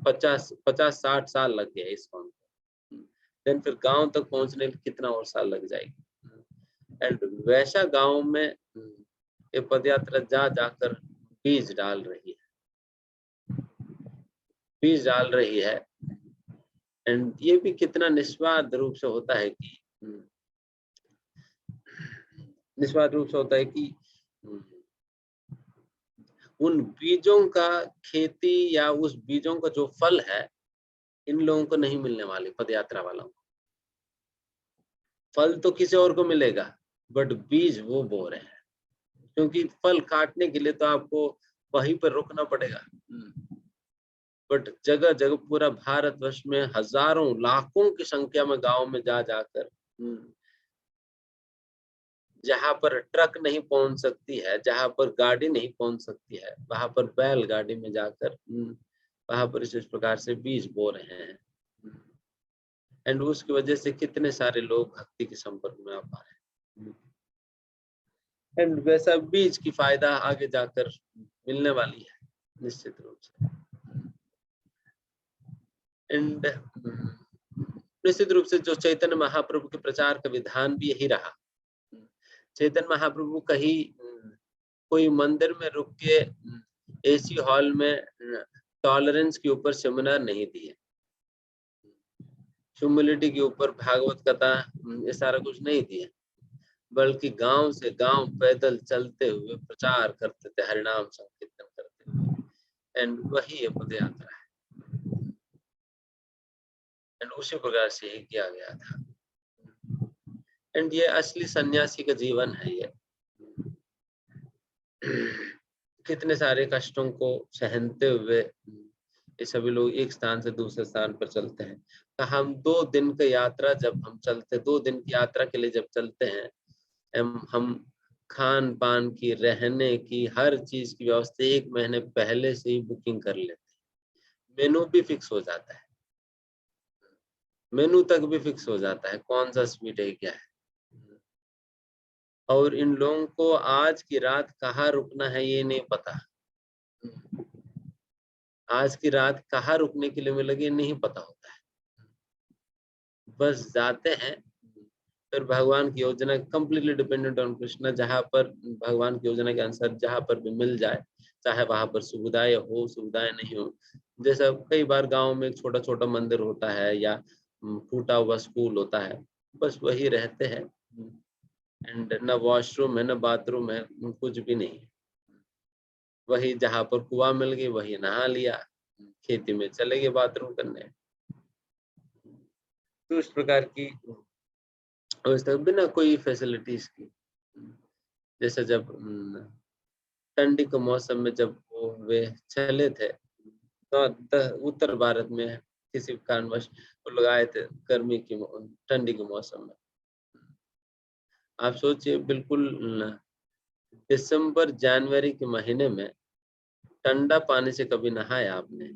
Speaker 1: 50-60 साल लग गया इसको। देन फिर गांव तक पहुंचने में कितना और साल लग जाएगी। एंड वैसा गांव में ये पदयात्रा जा जाकर बीज डाल रही है। एंड ये भी कितना निस्वार्थ रूप से होता है कि उन बीजों का खेती या उस बीजों का जो फल है, इन लोगों को नहीं मिलने वाले, पदयात्रा वालों को। फल तो किसी और को मिलेगा, बट बीज वो बो रहे हैं, क्योंकि फल काटने के लिए तो आपको वहीं पर रुकना पड़ेगा। बट जगह जगह पूरा भारतवर्ष में हजारों लाखों की संख्या में गांव में जा जाकर, जहां पर ट्रक नहीं पहुंच सकती है, जहां पर गाड़ी नहीं पहुंच सकती है, वहां पर बैलगाड़ी में जाकर वहां पर इस प्रकार से बीज बो रहे हैं। एंड उसकी वजह से कितने सारे लोग भक्ति के संपर्क में आ पा रहे हैं। एंड वैसा बीज की फायदा आगे जाकर मिलने वाली है निश्चित रूप से। एंड निश्चित रूप से जो चैतन्य महाप्रभु के प्रचार का विधान भी यही रहा। चैतन्य महाप्रभु कहीं कोई मंदिर में रुक के एसी हॉल में टॉलरेंस के ऊपर सेमिनार नहीं दिए, ह्यूमिलिटी के ऊपर भागवत कथा, ये सारा कुछ नहीं दिया, बल्कि गांव से गांव पैदल चलते हुए प्रचार करते थे, हरिनाम संकीर्तन करते हुए। एंड वही ये पद यात्रा है, एंड उसी प्रकार से ही किया गया था। एंड ये असली सन्यासी का जीवन है। ये कितने सारे कष्टों को सहते हुए ये सभी लोग एक स्थान से दूसरे स्थान पर चलते हैं। तो हम 2 दिन की यात्रा जब हम चलते, 2 दिन की यात्रा के लिए जब चलते हैं, हम खान पान की, रहने की, हर चीज की व्यवस्था 1 महीने पहले से ही बुकिंग कर लेते हैं। मेनू भी फिक्स हो जाता है, मेनू तक भी फिक्स हो जाता है, कौन सा स्वीट है क्या है। और इन लोगों को आज की रात कहाँ रुकना है ये नहीं पता, आज की रात कहाँ रुकने के लिए मिलेगी नहीं पता होता है। बस जाते हैं, फिर भगवान की योजना, कंप्लीटली डिपेंडेंट ऑन कृष्णा, जहाँ पर भगवान की योजना के अनुसार जहाँ पर भी मिल जाए, चाहे वहां पर सुविधाएं हो सुविधाएं नहीं हो। जैसा कई बार गांव में एक छोटा छोटा मंदिर होता है या फूटा हुआ स्कूल होता है, बस वही रहते हैं। एंड न वॉशरूम है न बाथरूम है, कुछ भी नहीं। वही जहाँ पर कुआं मिल गई वही नहा लिया, खेती में चले गए बाथरूम करने। तो इस प्रकार की व्यवस्था बिना कोई फैसिलिटीज की। जैसे जब ठंडी के मौसम में जब वे चले थे तो उत्तर भारत में किसी कारणवश वो लोग आए थे गर्मी की ठंडी के मौसम में। आप सोचिए, बिल्कुल दिसंबर जनवरी के महीने में ठंडा पानी से कभी नहाया आपने?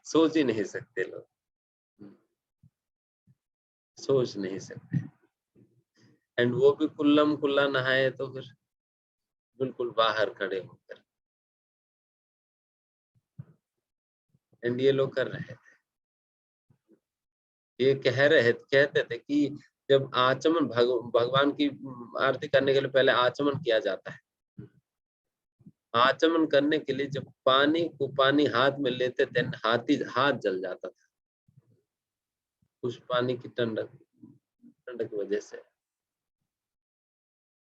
Speaker 1: सोच ही नहीं सकते लोग, सोच नहीं सकते। एंड वो भी कुल्लम कुल्ला नहाए तो फिर बिल्कुल बाहर खड़े होकर। एंड ये लोग कर रहे थे, ये कहते थे कि जब आचमन भगवान की आरती करने के लिए पहले आचमन किया जाता है। आचमन करने के लिए जब पानी हाथ में लेते थे, हाथ जल जाता था उस पानी की ठंडक की वजह से।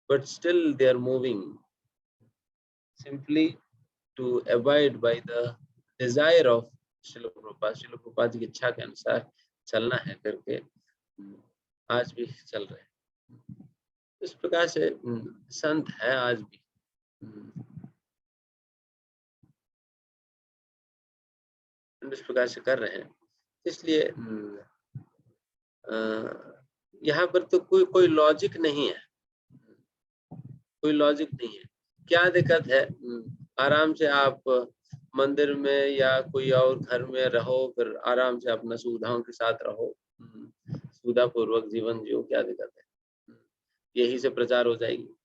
Speaker 1: But still they are moving simply to abide by the desire of Srila Prabhupada। Srila Prabhupada ji की इच्छा के अनुसार चलना है करके आज भी चल रहे हैं। इस प्रकार से संत है आज भी। इस प्रकार से कर रहे हैं। इसलिए यहाँ पर तो कोई लॉजिक नहीं है, कोई लॉजिक नहीं है। क्या दिक्कत है? आराम से आप मंदिर में या कोई और घर में रहो, फिर आराम से अपना सुविधाओं के साथ रहो, सुविधा पूर्वक जीवन जियो, क्या दिक्कत है? यही से प्रचार हो जाएगी।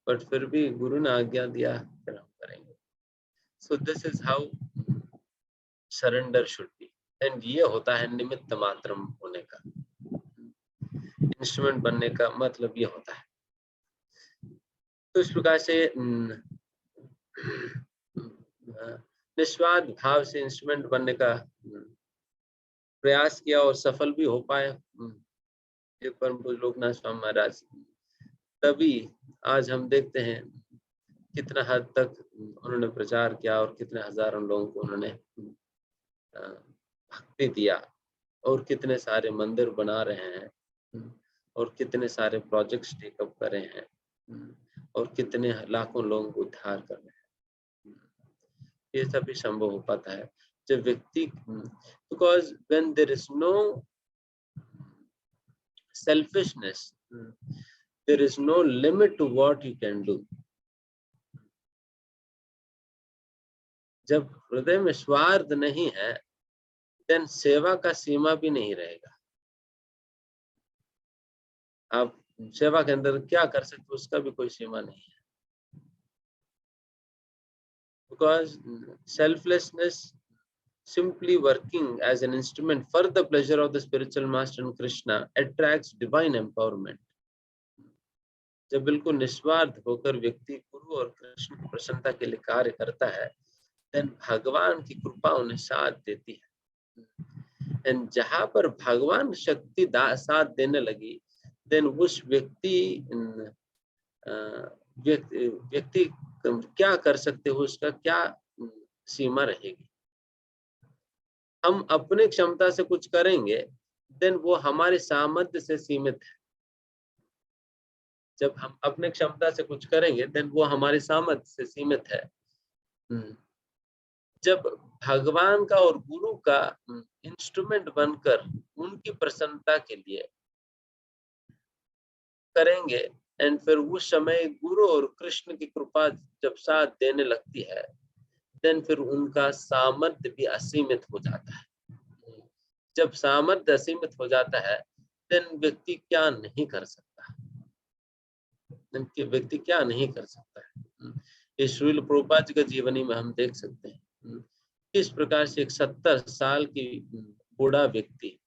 Speaker 1: बट फिर भी गुरु ने आज्ञा दिया, फिर हम करेंगे। So this is how surrender should be. And ये होता है निमित्त मात्रम होने का, इंस्ट्रूमेंट बनने का मतलब ये होता है। तो इस प्रकार से निस्वार्थ भाव से इंस्ट्रूमेंट बनने का प्रयास किया और सफल भी हो पाए परम पूज्य लोकनाथ स्वामी महाराज। तभी आज हम देखते हैं कितना हद तक उन्होंने प्रचार किया और कितने हजारों लोगों को उन्होंने भक्ति दिया, और कितने सारे मंदिर बना रहे हैं और कितने सारे प्रोजेक्ट्स टेकअप कर रहे हैं और कितने लाखों लोगों को उद्धार कर रहे हैं। ये सभी संभव हो पाता है जब व्यक्ति, because when there is no selfishness, there is no limit to what you can do। जब हृदय में स्वार्थ नहीं है, then सेवा का सीमा भी नहीं रहेगा। आप सेवा के अंदर क्या कर सकते हो उसका भी कोई सीमा नहीं है। because selflessness, simply working as an instrument for the pleasure of the spiritual master and Krishna, attracts divine empowerment. जब बिल्कुल निस्वार्थ होकर व्यक्ति गुरु और कृष्ण की प्रसन्नता के लिए कार्य करता है, then भगवान की कृपा उन्हें साथ देती है। एंड जहां पर भगवान शक्ति साथ देने लगी, then उस व्यक्ति क्या कर सकते हो, उसका क्या सीमा रहेगी। हम अपने क्षमता से कुछ करेंगे, देन वो हमारे सामर्थ्य से सीमित है। जब हम अपने क्षमता से कुछ करेंगे, देन वो हमारे सामर्थ्य से सीमित है। जब भगवान का और गुरु का इंस्ट्रूमेंट बनकर उनकी प्रसन्नता के लिए करेंगे, एंड फिर उस समय गुरु और कृष्ण की कृपा जब साथ देने लगती है, देन फिर उनका सामर्थ्य भी असीमित हो जाता है। जब सामर्थ्य असीमित हो जाता है, देन व्यक्ति क्या नहीं कर सकता, व्यक्ति क्या नहीं कर सकता है। ये श्रील प्रभुपाद जी का जीवनी में हम देख सकते हैं किस प्रकार से एक 70 साल की बूढ़ा व्यक्ति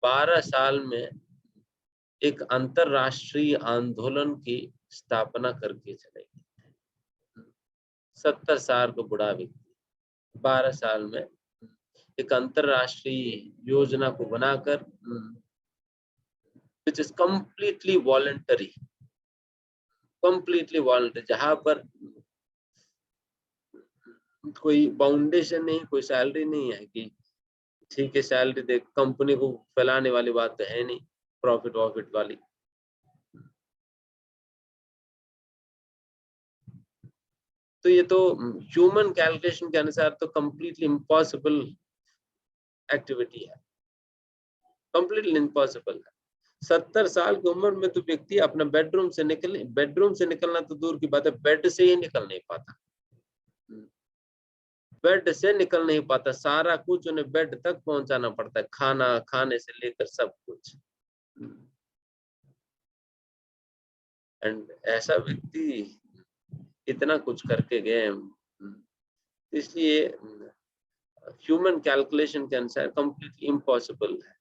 Speaker 1: 12 साल में एक अंतरराष्ट्रीय आंदोलन की स्थापना करके चले गए। 70 साल का बूढ़ा व्यक्ति 12 साल में एक अंतरराष्ट्रीय योजना को बनाकर, विच इज कंप्लीटली वॉलंटरी, जहां पर कोई बाउंडेशन नहीं, कोई सैलरी नहीं है कि ठीक है सैलरी दे, कंपनी को फैलाने वाली बात तो है नहीं, प्रॉफिट वॉफिट वाली। तो ये तो ह्यूमन कैलकुलेशन के अनुसार तो कंप्लीटली इम्पॉसिबल एक्टिविटी है, कंप्लीटली इम्पॉसिबल है। 70 साल की उम्र में तो व्यक्ति अपना बेडरूम से निकलना तो दूर की बात है, बेड से ही निकल नहीं पाता, बेड से निकल नहीं पाता। सारा कुछ उन्हें बेड तक पहुंचाना पड़ता है, खाना खाने से लेकर सब कुछ। एंड ऐसा व्यक्ति इतना कुछ करके गए, इसलिए ह्यूमन कैलकुलेशन के अनुसार कंप्लीटली इम्पॉसिबल है।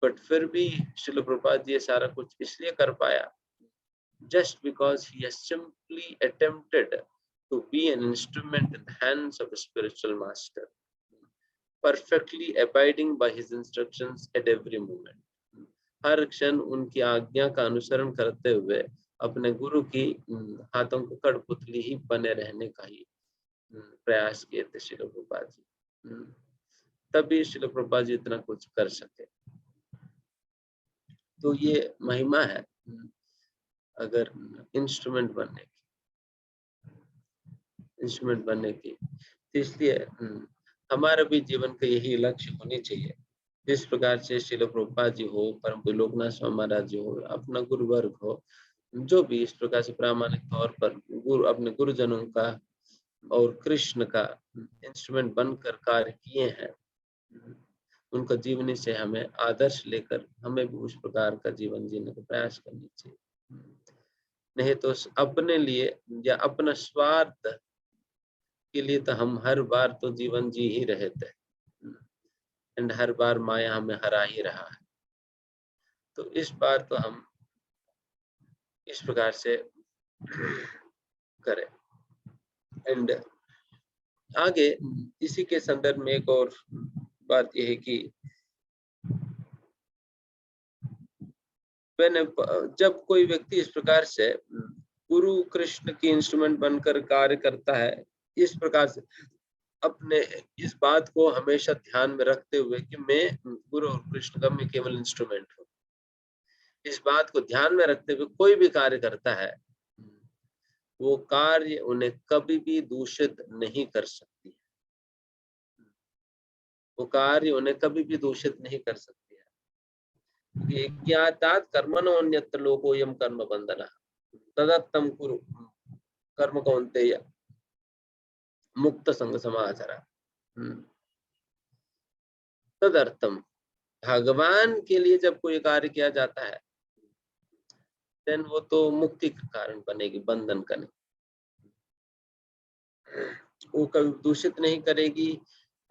Speaker 1: बट फिर भी श्रील प्रभुपाद जी ये सारा कुछ इसलिए कर पाया, just because he has simply attempted to be an instrument in the hands of a spiritual master, perfectly abiding by his instructions at every moment. हर क्षण उनकी आज्ञा का अनुसरण करते हुए अपने गुरु की हाथों को कठपुतली ही बने रहने का ही प्रयास किए थे श्रील प्रभुपाद जी। तभी श्रील प्रभुपाद जी इतना कुछ कर सके। तो ये महिमा है अगर इंस्ट्रूमेंट बनने की। तो इसलिए हमारा भी जीवन का यही लक्ष्य होनी चाहिए। जिस प्रकार से श्रील प्रभुपाद जी हो, परम पूज्य लोकनाथ स्वामी महाराज जी हो, अपना गुरु वर्ग हो, जो भी इस प्रकार से प्रामाणिक तौर पर अपने गुरुजनों का और कृष्ण का इंस्ट्रूमेंट बनकर कार्य किए हैं, उनका जीवनी से हमें आदर्श लेकर हमें भी उस प्रकार का जीवन जीने का प्रयास करनी चाहिए। नहीं तो अपने लिए या अपना स्वार्थ के लिए तो हम हर बार तो जीवन जी ही रहे थे, एंड हर बार माया हमें हरा ही रहा है। तो इस बार तो हम इस प्रकार से करें। एंड आगे इसी के संदर्भ में एक और बात यह है कि जब कोई व्यक्ति इस प्रकार से गुरु कृष्ण की इंस्ट्रूमेंट बनकर कार्य करता है, इस प्रकार से अपने इस बात को हमेशा ध्यान में रखते हुए कि मैं गुरु और कृष्ण का मैं केवल इंस्ट्रूमेंट हूँ, इस बात को ध्यान में रखते हुए कोई भी कार्य करता है, वो कार्य उन्हें कभी भी दूषित नहीं कर सकती है, वो कार्य उन्हें कभी भी दूषित नहीं कर सकती है। ज्ञातात् कर्मणोऽन्यत्र लोकोऽयं कर्म बंधनः तदर्थं कुरु कर्म कौन्तेय मुक्त संग समाचार। तदर्थम, भगवान के लिए जब कोई कार्य किया जाता है, देन वो तो मुक्ति का कारण बनेगी, बंधन का नहीं। वो कभी दूषित नहीं करेगी।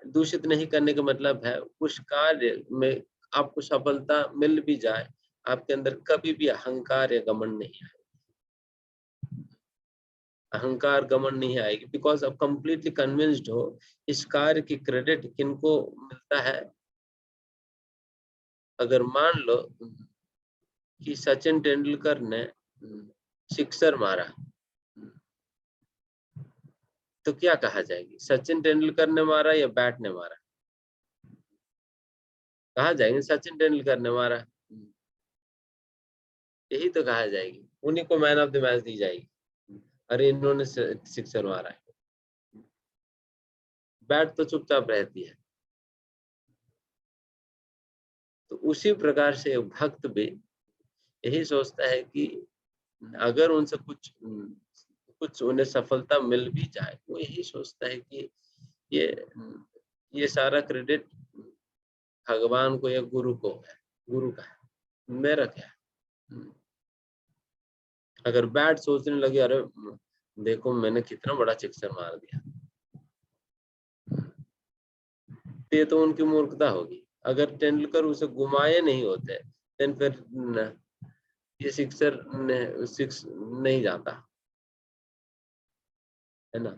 Speaker 1: दूषित नहीं करने का मतलब है उस कार्य में आपको सफलता मिल भी जाए, आपके अंदर कभी भी अहंकार या घमंड नहीं आए, अहंकार घमंड नहीं आएगी, बिकॉज आप कंप्लीटली कन्विंस्ड हो इस कार्य की क्रेडिट किनको मिलता है। अगर मान लो कि सचिन तेंदुलकर ने सिक्सर मारा, तो क्या कहा जाएगी, सचिन तेंदुलकर ने मारा या बैट ने मारा? कहा जाएंगे सचिन तेंदुलकर ने मारा, यही तो कहा जाएगी, उन्हीं को मैन ऑफ द मैच दी जाएगी, अरे इन्होंने सिक्सर मारा है। बैट तो चुपचाप रहती है। तो उसी प्रकार से भक्त भी यही सोचता है कि अगर उनसे कुछ उन्हें सफलता मिल भी जाए, वो यही सोचता है कि ये ये सारा क्रेडिट भगवान को या गुरु को है, गुरु का है, मेरा क्या है। अगर बैट सोचने लगे अरे देखो मैंने कितना बड़ा सिक्सर मार दिया, ये तो उनकी मूर्खता होगी। अगर तेंदुलकर उसे घुमाए नहीं होते देन फिर ये सिक्सर सिक्स नहीं जाता, है ना।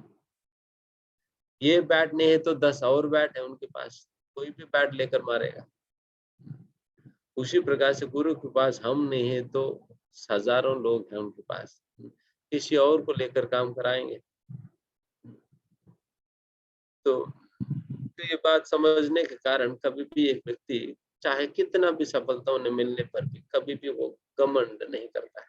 Speaker 1: ये बैट नहीं है तो 10 और बैट है उनके पास, कोई भी बैट लेकर मारेगा। उसी प्रकार से गुरु के पास हम नहीं है तो हजारों लोग हैं उनके पास, किसी और को लेकर काम कराएंगे। तो ये बात समझने के कारण कभी भी एक व्यक्ति चाहे कितना भी सफलता उन्हें मिलने पर भी कभी भी वो घमंड नहीं करता है।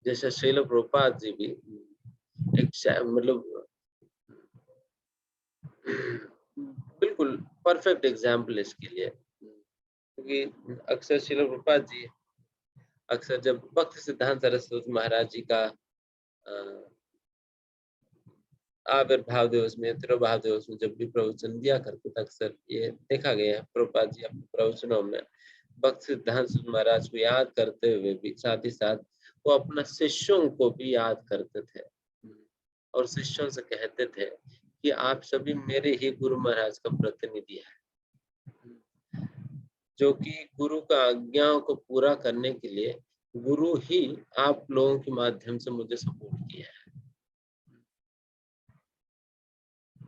Speaker 1: जैसे श्रील प्रभुपाद जी भी एक मतलब बिल्कुल परफेक्ट एग्जाम्पल इसके लिए, क्योंकि अक्सर श्रील प्रभुपाद जी अक्सर जब भक्ति सिद्धांत सरस्वती महाराज जी का आविर्भाव दिवस में, तिरुभाव दिवस में जब भी प्रवचन दिया करते थे, अक्सर ये देखा गया है प्रभुपाद जी अपने प्रवचनों में भक्ति सिद्धांत महाराज को याद करते हुए भी साथ ही साथ वो अपना शिष्यों को भी याद करते थे और शिष्यों से कहते थे कि आप सभी मेरे ही गुरु महाराज का प्रतिनिधि है, जो कि गुरु का आज्ञाओं को पूरा करने के लिए गुरु ही आप लोगों के माध्यम से मुझे सपोर्ट किया है,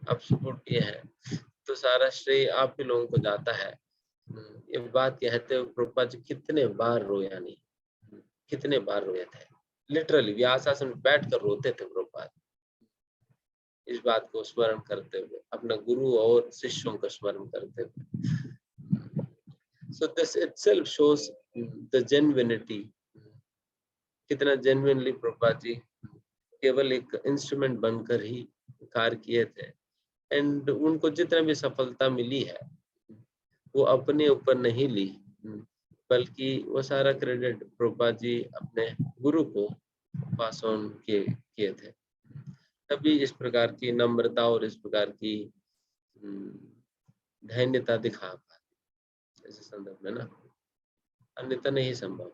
Speaker 1: आप सपोर्ट किए हैं, तो सारा श्रेय आप ही लोगों को जाता है। ये बात कहते हुए प्रभुपाद जी कितने बार रोया नहीं, कितने बार रोए थे, लिटरली व्यासासन में बैठ कर रोते थे प्रभुपाद, इस बात को स्मरण करते हुए, अपना गुरु और शिष्यों का स्मरण करते हुए। So this itself shows the genuinity, कितना जेन्युइनली प्रभुपाद जी केवल एक इंस्ट्रूमेंट बनकर ही कार्य किए थे, एंड उनको जितना भी सफलता मिली है वो अपने ऊपर नहीं ली, बल्कि वो सारा क्रेडिट प्रभुपाद जी अपने गुरु को पास ऑन किए थे। तभी इस प्रकार की नम्रता और इस प्रकार की धैर्यता दिखा पाते ऐसे संदर्भ में ना, अन्यथा नहीं संभव।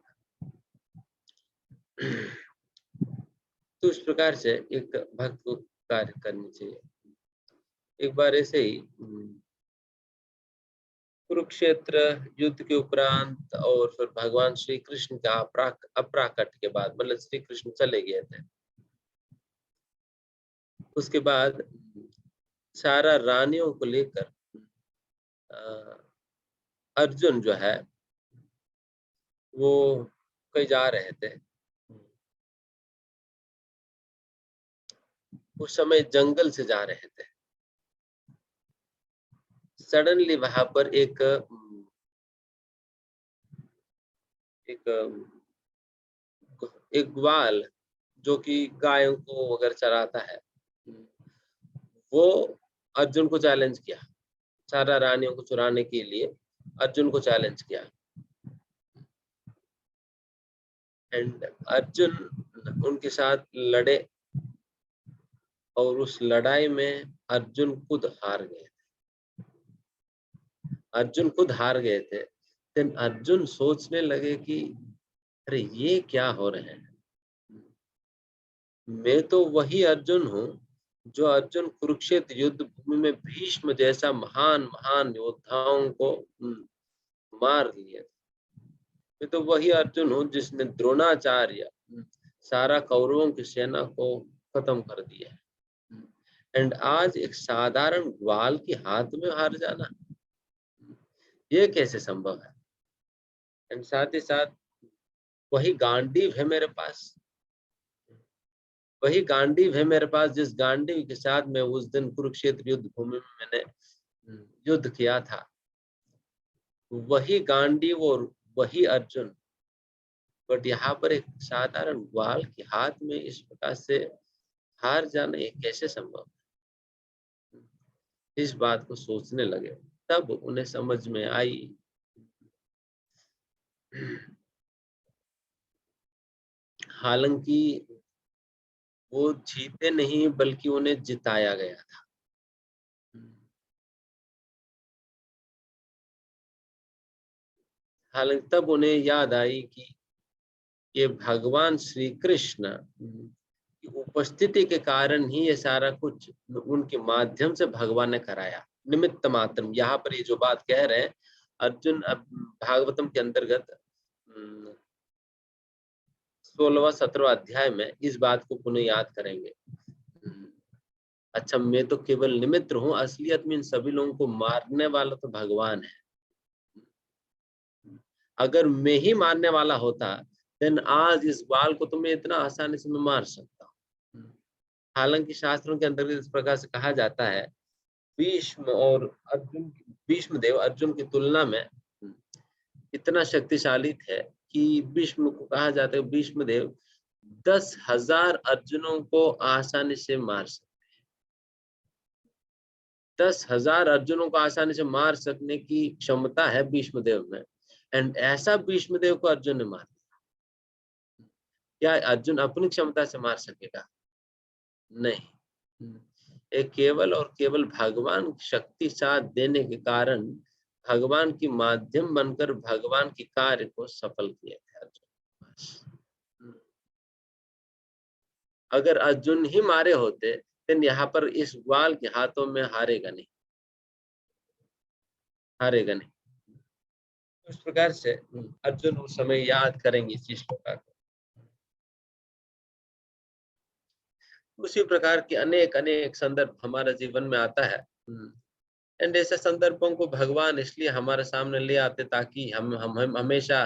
Speaker 1: तो इस प्रकार से एक भक्त को कार्य करनी चाहिए। एक बार ऐसे ही कुरुक्षेत्र युद्ध के उपरांत और फिर भगवान श्री कृष्ण का अपराकट के बाद, मतलब श्री कृष्ण चले गए थे, उसके बाद सारा रानियों को लेकर अर्जुन जो है वो कहीं जा रहे थे। उस समय जंगल से जा रहे थे, सडनली वहां पर एक ग्वाल जो कि गायों को अगर चराता है, वो अर्जुन को चैलेंज किया, सारा रानियों को चुराने के लिए अर्जुन को चैलेंज किया, एंड अर्जुन उनके साथ लड़े और उस लड़ाई में अर्जुन खुद हार गए थे, अर्जुन खुद हार गए थे। देन अर्जुन सोचने लगे कि अरे ये क्या हो रहे हैं, मैं तो वही अर्जुन हूँ जो अर्जुन कुरुक्षेत्र युद्ध भूमि में भीष्म जैसा महान महान योद्धाओं को मार दिया। मैं तो वही अर्जुन हूँ जिसने द्रोणाचार्य सारा कौरवों की सेना को खत्म कर दिया है। एंड आज एक साधारण ग्वाल के हाथ में हार जाना, ये कैसे संभव है? एंड साथ ही साथ वही गांडीव है मेरे पास, वही गांडीव है मेरे पास जिस गांडीव के साथ मैं उस दिन कुरुक्षेत्र युद्ध भूमि में मैंने युद्ध किया था। वही गांडीव और वही अर्जुन, बट यहाँ पर एक साधारण ग्वाल के हाथ में इस प्रकार से हार जाना, ये कैसे संभव? इस बात को सोचने लगे, तब उन्हें समझ में आई हालांकि वो जीते नहीं बल्कि उन्हें जिताया गया था। हालांकि तब उन्हें याद आई कि ये भगवान श्री कृष्ण की उपस्थिति के कारण ही ये सारा कुछ उनके माध्यम से भगवान ने कराया। निमित्त मात्र, यहाँ पर ये जो बात कह रहे हैं अर्जुन, अब भागवतम के अंतर्गत 16वां 17वां अध्याय में इस बात को पुनः याद करेंगे। अच्छा, मैं तो केवल निमित्त हूँ, असलियत में इन सभी लोगों को मारने वाला तो भगवान है। अगर मैं ही मारने वाला होता देन आज इस बाल को तो मैं इतना आसानी से मैं मार सकता हूँ। हालांकि शास्त्रों के अंतर्गत इस प्रकार से कहा जाता है, भीष्म और अर्जुन, भीष्म देव अर्जुन की तुलना में इतना शक्तिशाली थे कि भीष्म को कहा जाता है भीष्म देव 10,000 अर्जुनों को आसानी से मार सकते, 10,000 अर्जुनों को आसानी से मार सकने की क्षमता है भीष्म देव में। एंड ऐसा भीष्म देव को अर्जुन ने मार दिया। क्या अर्जुन अपनी क्षमता से मार सकेगा? नहीं। एक केवल और केवल भगवान शक्ति साथ देने के कारण भगवान की माध्यम बनकर भगवान की कार्य को सफल किया था अर्जुन। अगर अर्जुन ही मारे होते तो यहाँ पर इस ग्वाल के हाथों में हारेगा नहीं, हारेगा नहीं। उस प्रकार से अर्जुन उस समय याद करेंगे इस श्लोका को। उसी प्रकार के अनेक अनेक संदर्भ हमारे जीवन में आता है। एंड ऐसे संदर्भों को भगवान इसलिए हमारे सामने ले आते ताकि हम हमेशा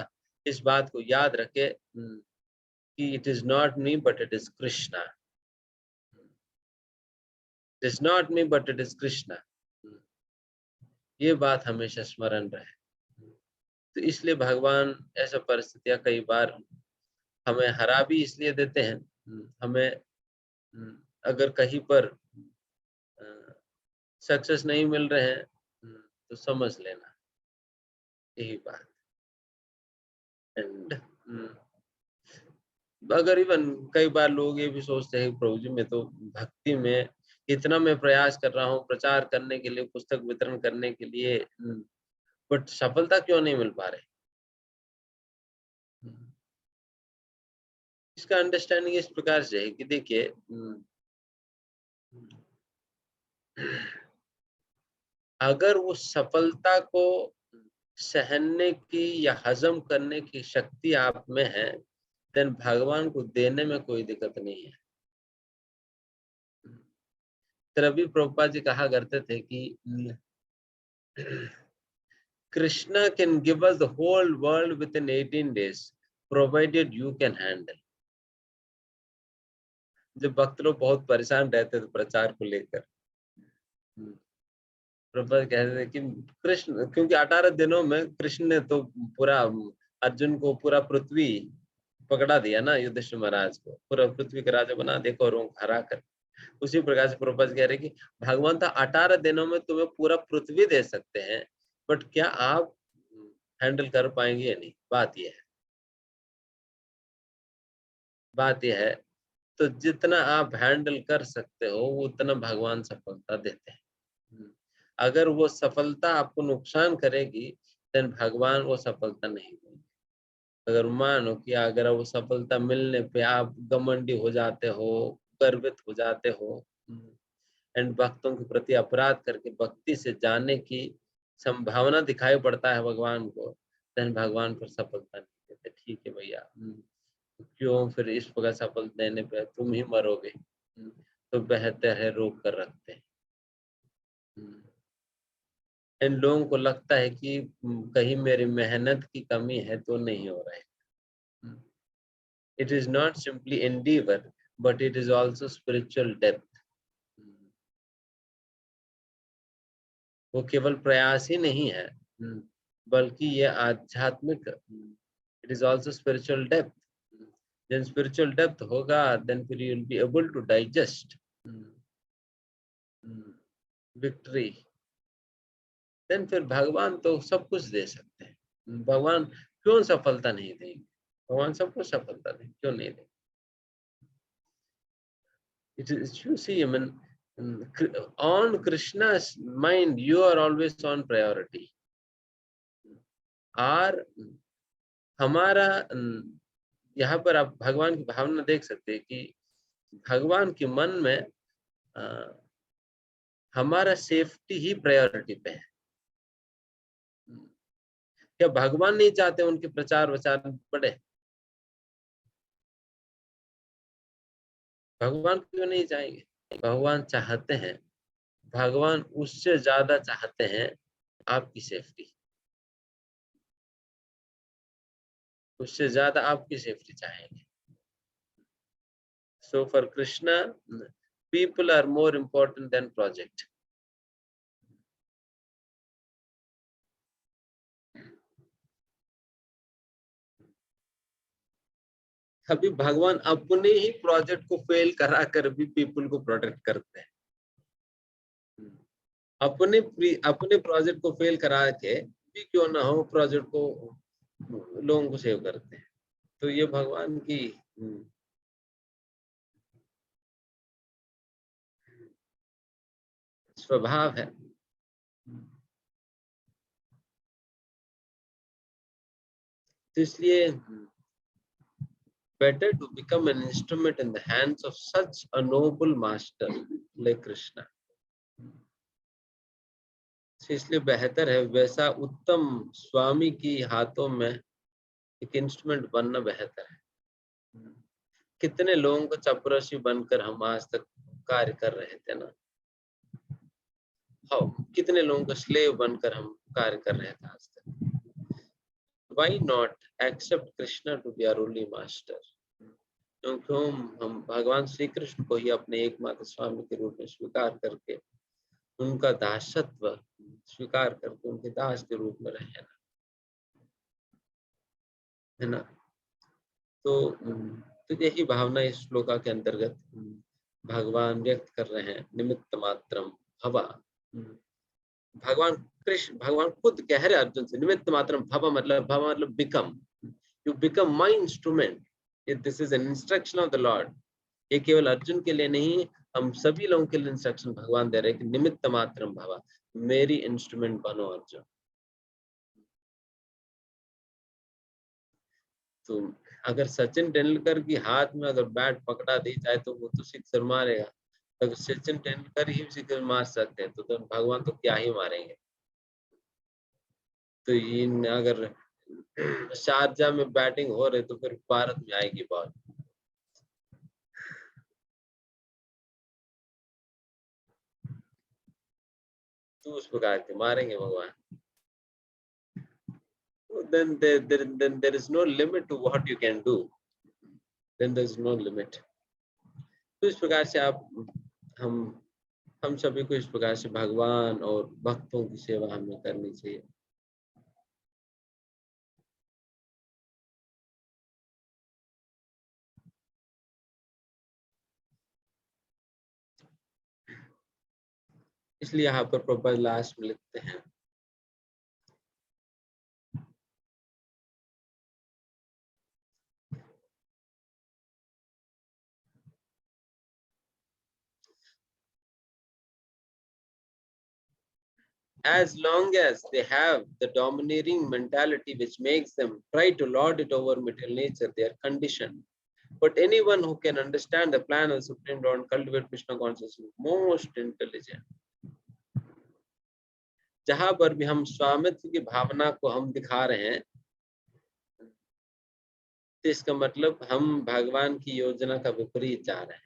Speaker 1: इस बात को याद रखे कि it is not me but it is Krishna, it is not me but it is Krishna. ये बात हमेशा स्मरण रहे। तो इसलिए भगवान ऐसा परिस्थितियां कई बार हमें हरा भी इसलिए देते हैं, हमें अगर कहीं पर सक्सेस नहीं मिल रहे हैं तो समझ लेना, यही बात। एंड अगर इवन कई बार लोग ये भी सोचते हैं प्रभु जी मैं तो भक्ति में इतना मैं प्रयास कर रहा हूँ प्रचार करने के लिए, पुस्तक वितरण करने के लिए, बट सफलता क्यों नहीं मिल पा रही? इसका अंडरस्टैंडिंग इस प्रकार से है कि देखिए अगर वो सफलता को सहने की या हजम करने की शक्ति आप में है देन भगवान को देने में कोई दिक्कत नहीं है। रवि प्रभुपाद जी कहा करते थे कि Krishna can give us the whole world within 18 days provided you can handle. जब भक्त लोग बहुत परेशान रहते थे प्रचार को लेकर, प्रभुपाद कहते थे कि कृष्ण, क्योंकि 18 दिनों में कृष्ण ने तो पूरा अर्जुन को पूरा पृथ्वी पकड़ा दिया ना, युधिष्ठिर महाराज को पूरा पृथ्वी का राजा बना दिया कौरवों को हरा कर। उसी प्रकार से प्रभुपाद कह रहे कि भगवान तो 18 दिनों में तुम्हें पूरा पृथ्वी दे सकते हैं, बट क्या आप हैंडल कर पाएंगे या नहीं? बात यह है, बात यह है। तो जितना आप हैंडल कर सकते हो उतना भगवान सफलता देते हैं। अगर वो सफलता आपको नुकसान करेगी देन भगवान वो सफलता नहीं देंगे। अगर मानो कि अगर वो सफलता मिलने पे आप घमंडी हो जाते हो, गर्वित हो जाते हो एंड भक्तों के प्रति अपराध करके भक्ति से जाने की संभावना दिखाई पड़ता है भगवान को, देन भगवान फिर सफलता नहीं देते। ठीक है भैया, क्यों फिर इस प्रकार सफल देने पे तुम ही मरोगे, तो बेहतर है रोक कर रखते हैं। इन लोगों को लगता है कि कहीं मेरी मेहनत की कमी है तो नहीं हो रहा है। It is not simply endeavour but it is also spiritual depth. वो केवल प्रयास ही नहीं है, बल्कि ये आध्यात्मिक, it is also spiritual depth. जब स्पिरिचुअल डेप्थ होगा देन फिर you will be able to digest victory. Then फिर भगवान तो सब कुछ दे सकते हैं। भगवान क्यों सफलता नहीं देंगे? भगवान सबको सफलता देंगे, क्यों नहीं देंगे? It is, you see, I mean, on Krishna's mind, you are always on priority. और हमारा यहाँ पर आप भगवान की भावना देख सकते हैं कि भगवान के मन में हमारा सेफ्टी ही प्रायोरिटी पे है। क्या भगवान नहीं चाहते उनके प्रचार वचार बढ़े? भगवान क्यों नहीं चाहेंगे? भगवान चाहते हैं, भगवान उससे ज्यादा चाहते हैं आपकी सेफ्टी, उससे ज्यादा आपकी सेफ्टी चाहेंगे। So for Krishna, people are more important than project. अभी भगवान अपने ही प्रोजेक्ट को फेल करा कर भी पीपल को प्रोटेक्ट करते हैं। अपने अपने प्रोजेक्ट को फेल करा के भी क्यों ना हो प्रोजेक्ट को लोगों को सेव करते हैं। तो ये भगवान की स्वभाव है। तो इसलिए better to become an instrument in the hands of such a noble master like Krishna. इसलिए बेहतर है वैसा उत्तम स्वामी की हाथों में एक इंस्ट्रूमेंट बनना बेहतर है। कितने लोगों को चपरासी बनकर हम आज तक कार्य कर रहे थे ना, कितने लोगों को स्लेव बनकर हम कार्य कर रहे थे आज तक। Why not accept Krishna to be our only master? क्यों हम भगवान श्री कृष्ण को ही अपने एकमात्र स्वामी के रूप में स्वीकार करके उनका दासत्व स्वीकार करके उनके दास के रूप में रहे ना, है ना। तो यही भावना इस श्लोका के अंतर्गत भगवान व्यक्त कर रहे हैं। निमित्त मात्रम भव, भगवान खुद कह रहे अर्जुन से निमित्त मात्रम भव मतलब become, you become my instrument. This is an instruction of the Lord. ये केवल अर्जुन के लिए नहीं, हम सभी लोगों के लिए इंस्ट्रक्शन भगवान दे रहे हैं कि निमित्त मात्रम भव, मेरी इंस्ट्रूमेंट बनो अर्जुन। तो अगर सचिन तेंदुलकर की हाथ में अगर बैट पकड़ा दी जाए तो वो तो सिक्सर मारेगा। अगर सचिन तेंदुलकर ही सिक्सर मार सकते हैं तो भगवान तो क्या ही मारेंगे। तो इन अगर शारजा में बैटिंग हो रही तो फिर भारत में आएगी बॉल। तो उस प्रकार के मारेंगे भगवान। then there is no limit to what you can do. Then there is no limit. तो इस प्रकार से आप हम सभी को इस प्रकार से भगवान और भक्तों की सेवा हमें करनी चाहिए। इसलिए यहाँ पर प्रभुपाद लास्ट में लिखते हैं as long as they have the domineering mentality which makes them try to lord it over material nature, they are conditioned. But anyone who can understand the plan of the Supreme Lord and cultivate Krishna consciousness, most intelligent. जहां पर भी हम स्वामित्व की भावना को हम दिखा रहे हैं, तो इसका मतलब हम भगवान की योजना का विपरीत जा रहे हैं।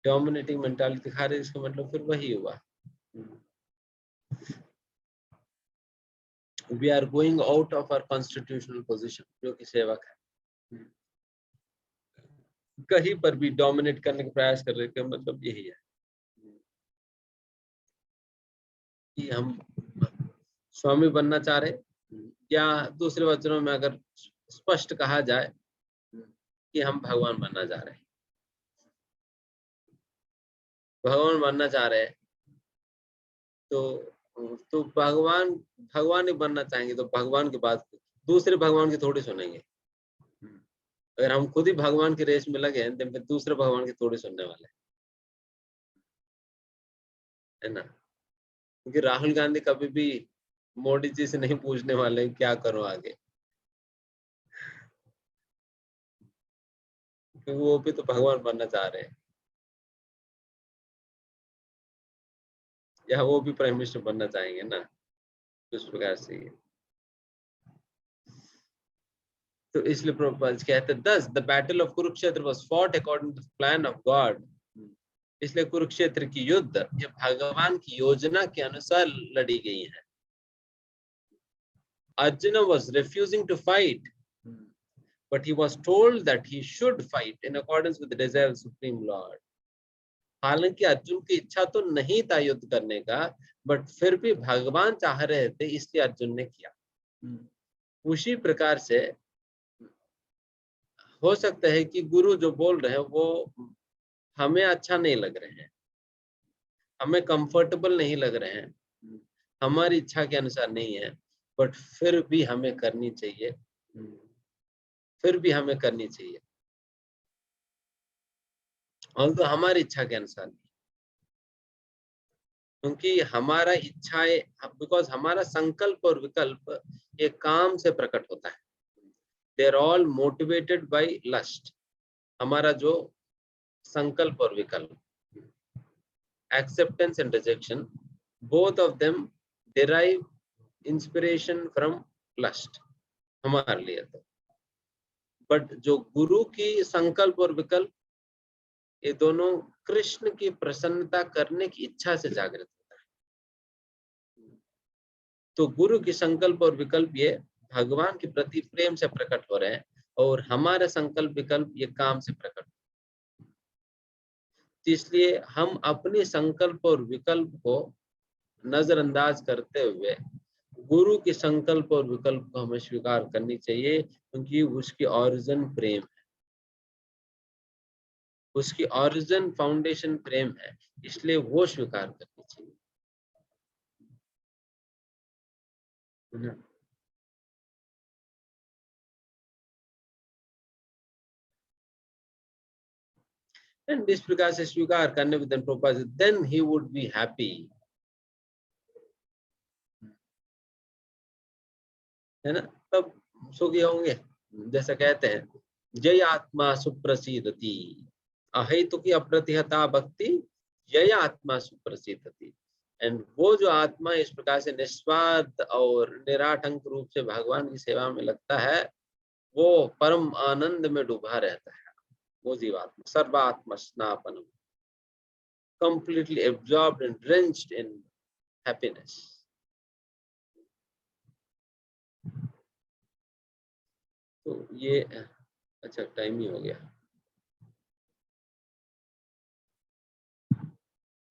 Speaker 1: डोमिनेटिंग मेंटालिटी दिखा रहे हैं, इसका मतलब फिर वही हुआ, we are going out of our constitutional position, जो कि सेवक है, कहीं पर भी डोमिनेट करने का प्रयास कर रहे हैं, मतलब यही है कि हम स्वामी बनना चाह रहे, या दूसरे वचनों में अगर स्पष्ट कहा जाए कि हम भगवान बनना चाह रहे हैं। भगवान बनना चाह रहे हैं तो भगवान ही बनना चाहेंगे तो भगवान की बात दूसरे भगवान की थोड़ी सुनेंगे। अगर हम खुद ही भगवान की रेस में लगे हैं तो फिर दूसरे भगवान की थोड़ी सुनने वाले है ना। क्योंकि राहुल गांधी कभी भी मोदी जी से नहीं पूछने वाले क्या करो आगे, क्योंकि वो भी तो भगवान बनना चाह रहे हैं, या वो भी प्राइम मिनिस्टर बनना चाहेंगे ना, उस प्रकार से। तो इसलिए प्रभुपाद कहते हैं, thus the battle of Kurukshetra was fought according to the plan of God. इसलिए कुरुक्षेत्र की युद्ध ये भगवान की योजना के अनुसार लड़ी गई है। Arjuna was refusing to fight, but he was told that he should fight in accordance with the desire of the Supreme Lord. हालांकि अर्जुन की इच्छा तो नहीं था युद्ध करने का, बट फिर भी भगवान चाह रहे थे, इसलिए अर्जुन ने किया। उसी प्रकार से हो सकता है कि गुरु जो बोल रहे हैं वो हमें अच्छा नहीं लग रहे हैं, हमें कंफर्टेबल नहीं लग रहे हैं, हमारी इच्छा के अनुसार नहीं है, बट फिर भी हमें करनी चाहिए, फिर भी हमें करनी चाहिए, और तो हमारी इच्छा के अनुसार नहीं, क्योंकि हमारा इच्छाएं, बिकॉज हमारा संकल्प और विकल्प ये काम से प्रकट होता है। They are all motivated by lust. हमारा जो संकल्प और विकल्प, acceptance and rejection, both of them derive inspiration from lust हमारे लिए तो। बट जो गुरु की संकल्प और विकल्प, ये दोनों कृष्ण की प्रसन्नता करने की इच्छा से जागृत होता है। तो गुरु की संकल्प और विकल्प ये भगवान के प्रति प्रेम से प्रकट हो रहे हैं, और हमारे संकल्प विकल्प ये काम से प्रकट। इसलिए हम अपने संकल्प और विकल्प को नजरअंदाज करते हुए गुरु के संकल्प और विकल्प को हमें स्वीकार करनी चाहिए, क्योंकि उसकी ओरिजिन प्रेम है, उसकी ओरिजिन फाउंडेशन प्रेम है, इसलिए वो स्वीकार करनी चाहिए। एंड इस प्रकार से स्वीकार करने में then he would be happy, है ना, तब सुखी होंगे। जैसा कहते हैं, जय आत्मा सुप्रसिद्धति अहेतु की अप्रतिहता भक्ति, जय आत्मा सुप्रसिद्धति। एंड वो जो आत्मा इस प्रकार से निस्वार्थ और निराटंक रूप से भगवान की सेवा में लगता है, वो परम आनंद में डूबा रहता है। वो जीवात्मा सर्वात्मा स्नापनम, completely absorbed and drenched in happiness. तो ये अच्छा टाइम ही हो गया,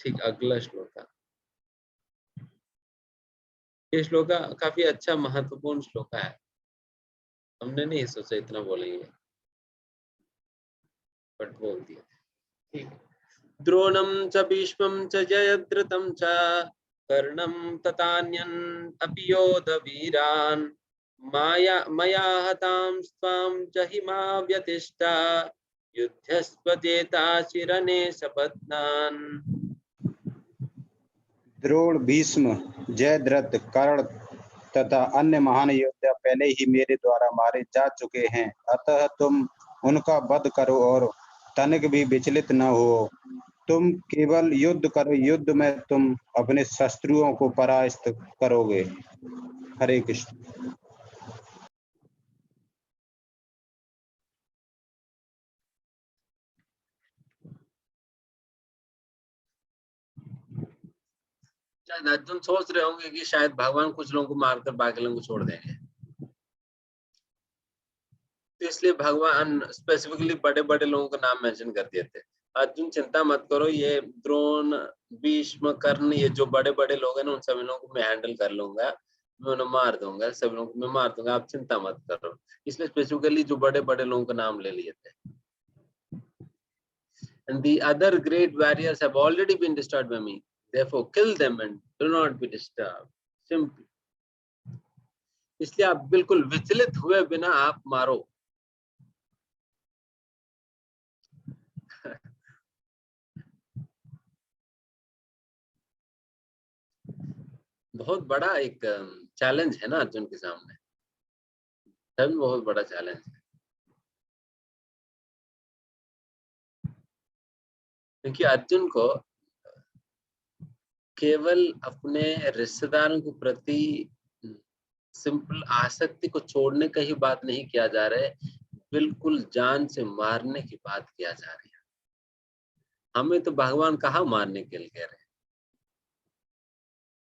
Speaker 1: ठीक। अगला श्लोका, ये श्लोका काफी अच्छा महत्वपूर्ण श्लोका है, हमने नहीं सोचा इतना बोलेंगे, बट बोल दिया। ठीक। द्रोणं च भीष्मं च जयद्रथं च कर्णं तथान्यन् अपि योधवीरान् मया हतां स्वां च हिमा व्यतिष्ठा युद्धस्वजेता चिरने सपत्नान्।
Speaker 2: द्रोण, भीष्म, जयद्रथ, कर्ण तथा अन्य महान योद्धा पहले ही मेरे द्वारा मारे जा चुके हैं, अतः तुम उनका वध करो और तनिक भी विचलित न हो। तुम केवल युद्ध करो, युद्ध में तुम अपने शत्रुओं को परास्त करोगे। हरे कृष्ण।
Speaker 1: शायद अर्जुन सोच रहे होंगे कि शायद भगवान कुछ लोगों को मारकर बाकी लोगों को छोड़ देंगे, तो इसलिए भगवान स्पेसिफिकली बड़े बड़े लोगों का नाम मेंशन कर दिए थे। अर्जुन चिंता मत करो, ये द्रोण, भीष्म, कर्ण, ये जो बड़े बड़े लोग हैं ना, उन सभी लोगों को मैं हैंडल कर लूंगा, मैं उन्हें मार दूंगा, सभी लोगों को मैं मार दूंगा, आप चिंता मत करो। इसलिए स्पेसिफिकली जो बड़े बड़े लोगों का नाम ले लिए थे। And the other great warriors have already been destroyed by me. Therefore, kill them and do not be disturbed. Simply. इसलिए आप बिल्कुल विचलित हुए बिना आप मारो। बहुत बड़ा एक चैलेंज है ना अर्जुन के सामने, सच बहुत बड़ा चैलेंज है, क्योंकि अर्जुन को केवल अपने रिश्तेदारों के प्रति सिंपल आसक्ति को छोड़ने का ही बात नहीं किया जा रहा है, बिल्कुल जान से मारने की बात किया जा रही है। हमें तो भगवान कहाँ मारने के लिए कह रहे हैं,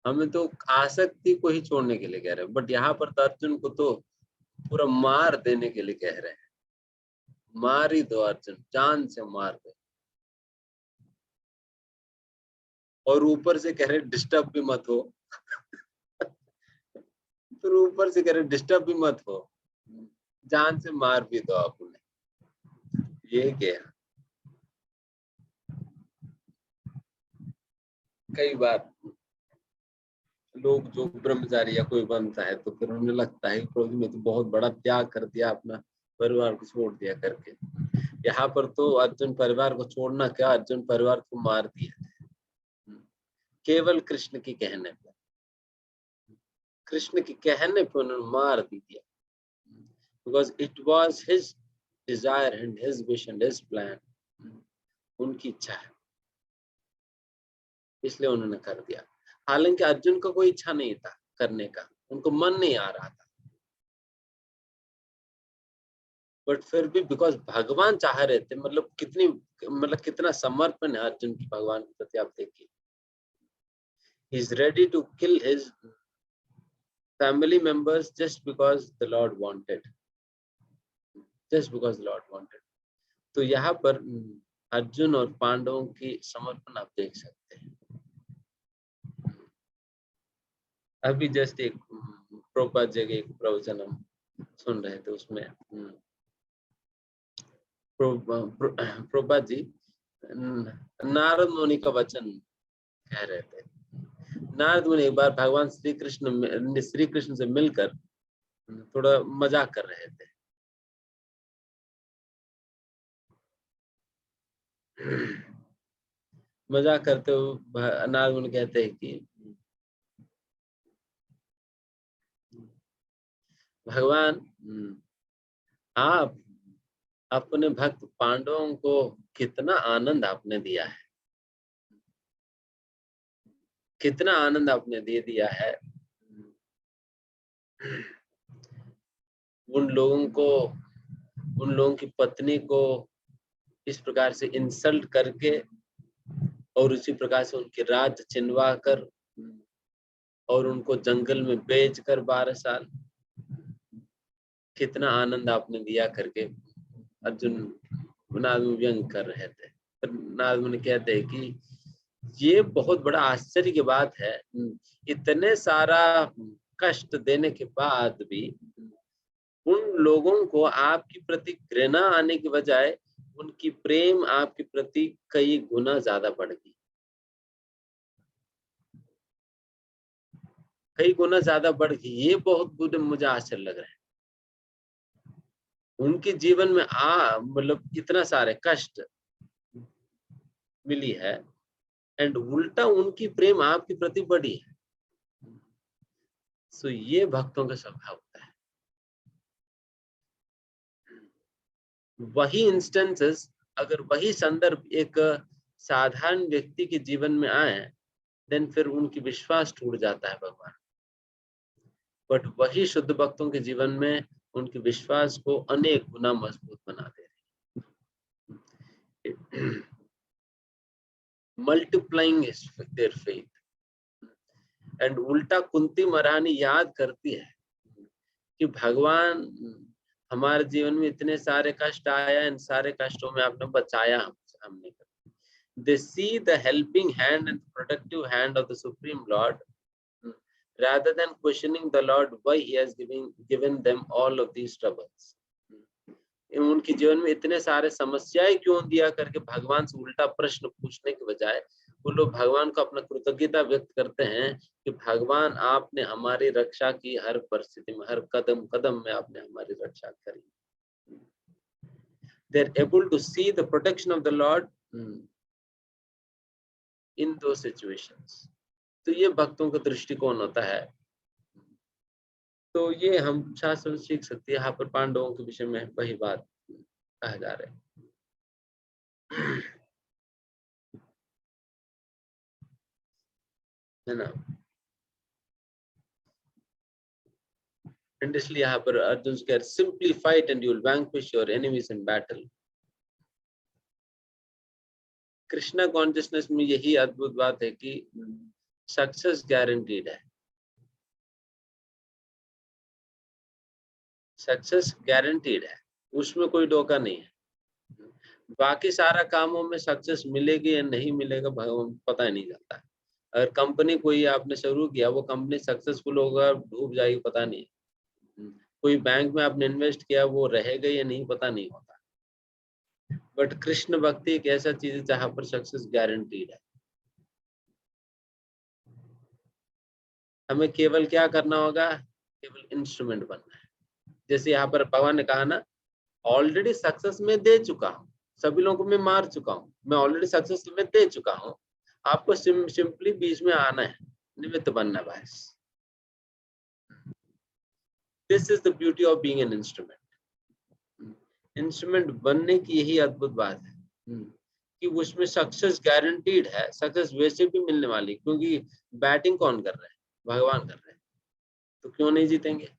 Speaker 1: हमें तो आसक्ति को ही छोड़ने के लिए कह रहे हैं, बट यहाँ पर तो अर्जुन को तो पूरा मार देने के लिए कह रहे हैं। मार ही दो अर्जुन, जान से मार दो। और ऊपर से कह रहे डिस्टर्ब भी मत हो। फिर ऊपर से कह रहे डिस्टर्ब भी मत हो, जान से मार भी दो आप उन्हें। ये क्या, कई बार लोग जो ब्रह्मचारी या कोई बनता है तो फिर उन्हें लगता है कि मैं तो बहुत बड़ा त्याग कर दिया, अपना परिवार को छोड़ दिया करके। यहाँ पर तो अर्जुन परिवार को छोड़ना क्या, अर्जुन परिवार को मार दिया केवल कृष्ण के कहने पर। कृष्ण के कहने पर उन्होंने मार दिया, because it was his desire and his wish and his plan. उनकी इच्छा है, इसलिए उन्होंने कर दिया। हालांकि अर्जुन को कोई इच्छा नहीं था करने का, उनको मन नहीं आ रहा था, बट फिर भी बिकॉज भगवान चाह रहे थे, मतलब कितना समर्पण है अर्जुन की भगवान के प्रति, आप देखिए। He is ready to kill his family members just because the lord wanted, just because the lord wanted. तो यहाँ पर अर्जुन और पांडवों की समर्पण आप देख सकते हैं। अभी जस्ट एक प्रभुपाद जी के एक प्रवचन हम सुन रहे थे, उसमें प्रभुपाद जी नारद मुनि का वचन कह रहे थे। नारद मुनि एक बार भगवान श्री कृष्ण से मिलकर थोड़ा मजाक कर रहे थे। मजाक करते हुए नारद मुनि कहते हैं कि भगवान, आप अपने भक्त पांडवों को कितना आनंद आपने दिया है, कितना आनंद आपने दे दिया है। उन लोगों की पत्नी को इस प्रकार से इंसल्ट करके और उसी प्रकार से उनके राज्य छिनवा कर और उनको जंगल में बेचकर 12 साल, कितना आनंद आपने दिया करके अर्जुन नारद मुनि व्यंग कर रहे थे। फिर नारद मुनि कहते हैं कि ये बहुत बड़ा आश्चर्य की बात है, इतने सारा कष्ट देने के बाद भी उन लोगों को आपके प्रति घृणा आने की बजाय उनकी प्रेम आपके प्रति कई गुना ज्यादा बढ़ गई, कई गुना ज्यादा बढ़ गई। ये बहुत मुझे आश्चर्य लग रहा है। उनके जीवन में मतलब इतना सारे कष्ट मिली है, एंड उल्टा उनकी प्रेम आपके प्रति बढ़ी है। सो ये भक्तों का स्वभाव होता है। वही इंस्टेंसेस, अगर वही संदर्भ एक साधारण व्यक्ति के जीवन में आए, देन फिर उनकी विश्वास टूट जाता है भगवान। बट वही शुद्ध भक्तों के जीवन में उनके विश्वास को अनेक गुना मजबूत बना दे रहे, मल्टीप्लाइंग देयर फेथ। एंड उल्टा कुंती महारानी याद करती है कि भगवान हमारे जीवन में इतने सारे कष्ट आया, इन सारे कष्टों में आपने बचाया हमने। They see the helping hand and protective hand of the Supreme Lord, rather than questioning the Lord why He has given them all of these troubles. उनके जीवन में इतने सारे समस्याएं क्यों दिया करके भगवान से उल्टा प्रश्न पूछने के बजाय वो लोग भगवान को अपना कृतज्ञता व्यक्त करते हैं कि भगवान आपने हमारी रक्षा की, हर परिस्थिति में, हर कदम कदम में आपने हमारी रक्षा करी। They are able to see the protection of the Lord in those situations. तो ये भक्तों का दृष्टिकोण होता है। तो ये हम शास्त्र से सीख सकते हैं। यहाँ पर पांडवों के विषय में वही बात कहा जा रहा है। है ना? इसलिए यहाँ पर अर्जुन कह, simply fight and you will vanquish your enemies in battle. Krishna consciousness में यही अद्भुत बात है कि सक्सेस गारंटीड है। सक्सेस गारंटीड है, उसमें कोई धोखा नहीं है। बाकी सारा कामों में सक्सेस मिलेगी या नहीं मिलेगा भगवान पता ही नहीं चलता। अगर कंपनी कोई आपने शुरू किया, वो कंपनी सक्सेसफुल होगा डूब जाएगी पता नहीं। कोई बैंक में आपने इन्वेस्ट किया, वो रहेगा या नहीं पता नहीं होता। बट कृष्ण भक्ति एक ऐसा चीज है जहां पर सक्सेस गारंटीड है। हमें केवल क्या करना होगा? केवल इंस्ट्रूमेंट बनना है। जैसे यहाँ पर भगवान ने कहा ना, ऑलरेडी सक्सेस में दे चुका हूँ, सभी लोगों को मैं मार चुका हूँ, मैं ऑलरेडी सक्सेस में दे चुका हूँ। आपको सिंपली बीच में आना है, निमित्त बनना बस। This is the beauty of being an instrument. Instrument बनने की यही अद्भुत बात है कि उसमें सक्सेस गारंटीड है। सक्सेस वैसे भी मिलने वाली, क्योंकि बैटिंग कौन कर रहे हैं? भगवान कर रहे हैं। तो क्यों नहीं जीतेंगे?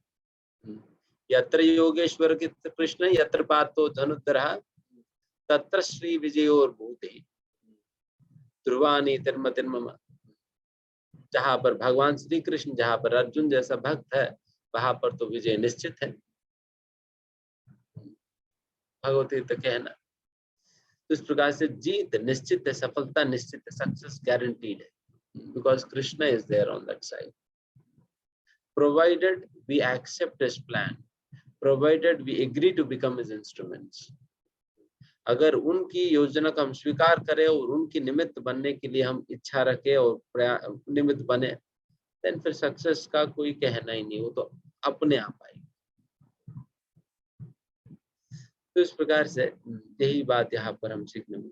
Speaker 1: यत्र योगेश्वर कृष्ण यत्र पातो धनुर्धरः तत्र श्री विजयोर्भूतिः ध्रुवानी तिर्मतिर्मम। जहां पर भगवान श्री कृष्ण, जहां पर अर्जुन जैसा भक्त है, वहां पर तो विजय निश्चित है। भगवती तो कहना, तो इस प्रकार से जीत निश्चित है, सफलता निश्चित है, सक्सेस गारंटीड है, because Krishna is there on that side. Provided we accept his plan, provided we agree to become his instruments. अगर उनकी योजना का हम स्वीकार करें और उनकी निमित्त बनने के लिए हम इच्छा रखें और निमित्त बने, देन फिर सक्सेस का कोई कहना ही नहीं, वो तो अपने आप आएगी। तो इस प्रकार से यही बात यहाँ पर हम सीखने में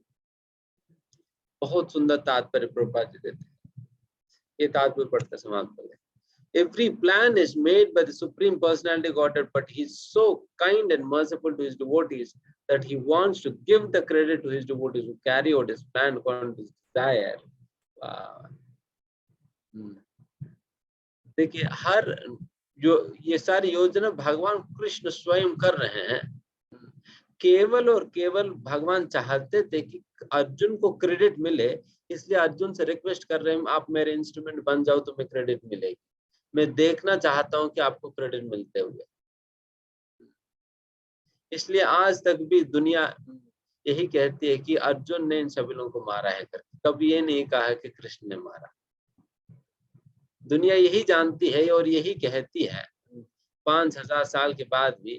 Speaker 1: बहुत सुंदर तात्पर्य प्रभुपाद जी देते हैं। ये तात्पर्य पढ़ते समाप्त कर लें। Every plan is made by the Supreme Personality Godhead, but He is so kind and merciful to His devotees that He wants to give the credit to His devotees who carry out His plan according to His desire. देखिए, हर जो ये सारी योजना भगवान कृष्ण स्वयं कर रहे हैं। केवल और केवल भगवान चाहते थे कि अर्जुन को क्रेडिट मिले, इसलिए अर्जुन से रिक्वेस्ट कर रहे हैं, आप मेरे इंस्ट्रूमेंट बन जाओ, तुम्हें क्रेडिट मिलेगी। मैं देखना चाहता हूं कि आपको क्रेडिट मिलते हुए। इसलिए आज तक भी दुनिया यही कहती है कि अर्जुन ने इन सभी लोगों को मारा है करके, कभी ये नहीं कहा कि कृष्ण ने मारा। दुनिया यही जानती है और यही कहती है 5000 साल के बाद भी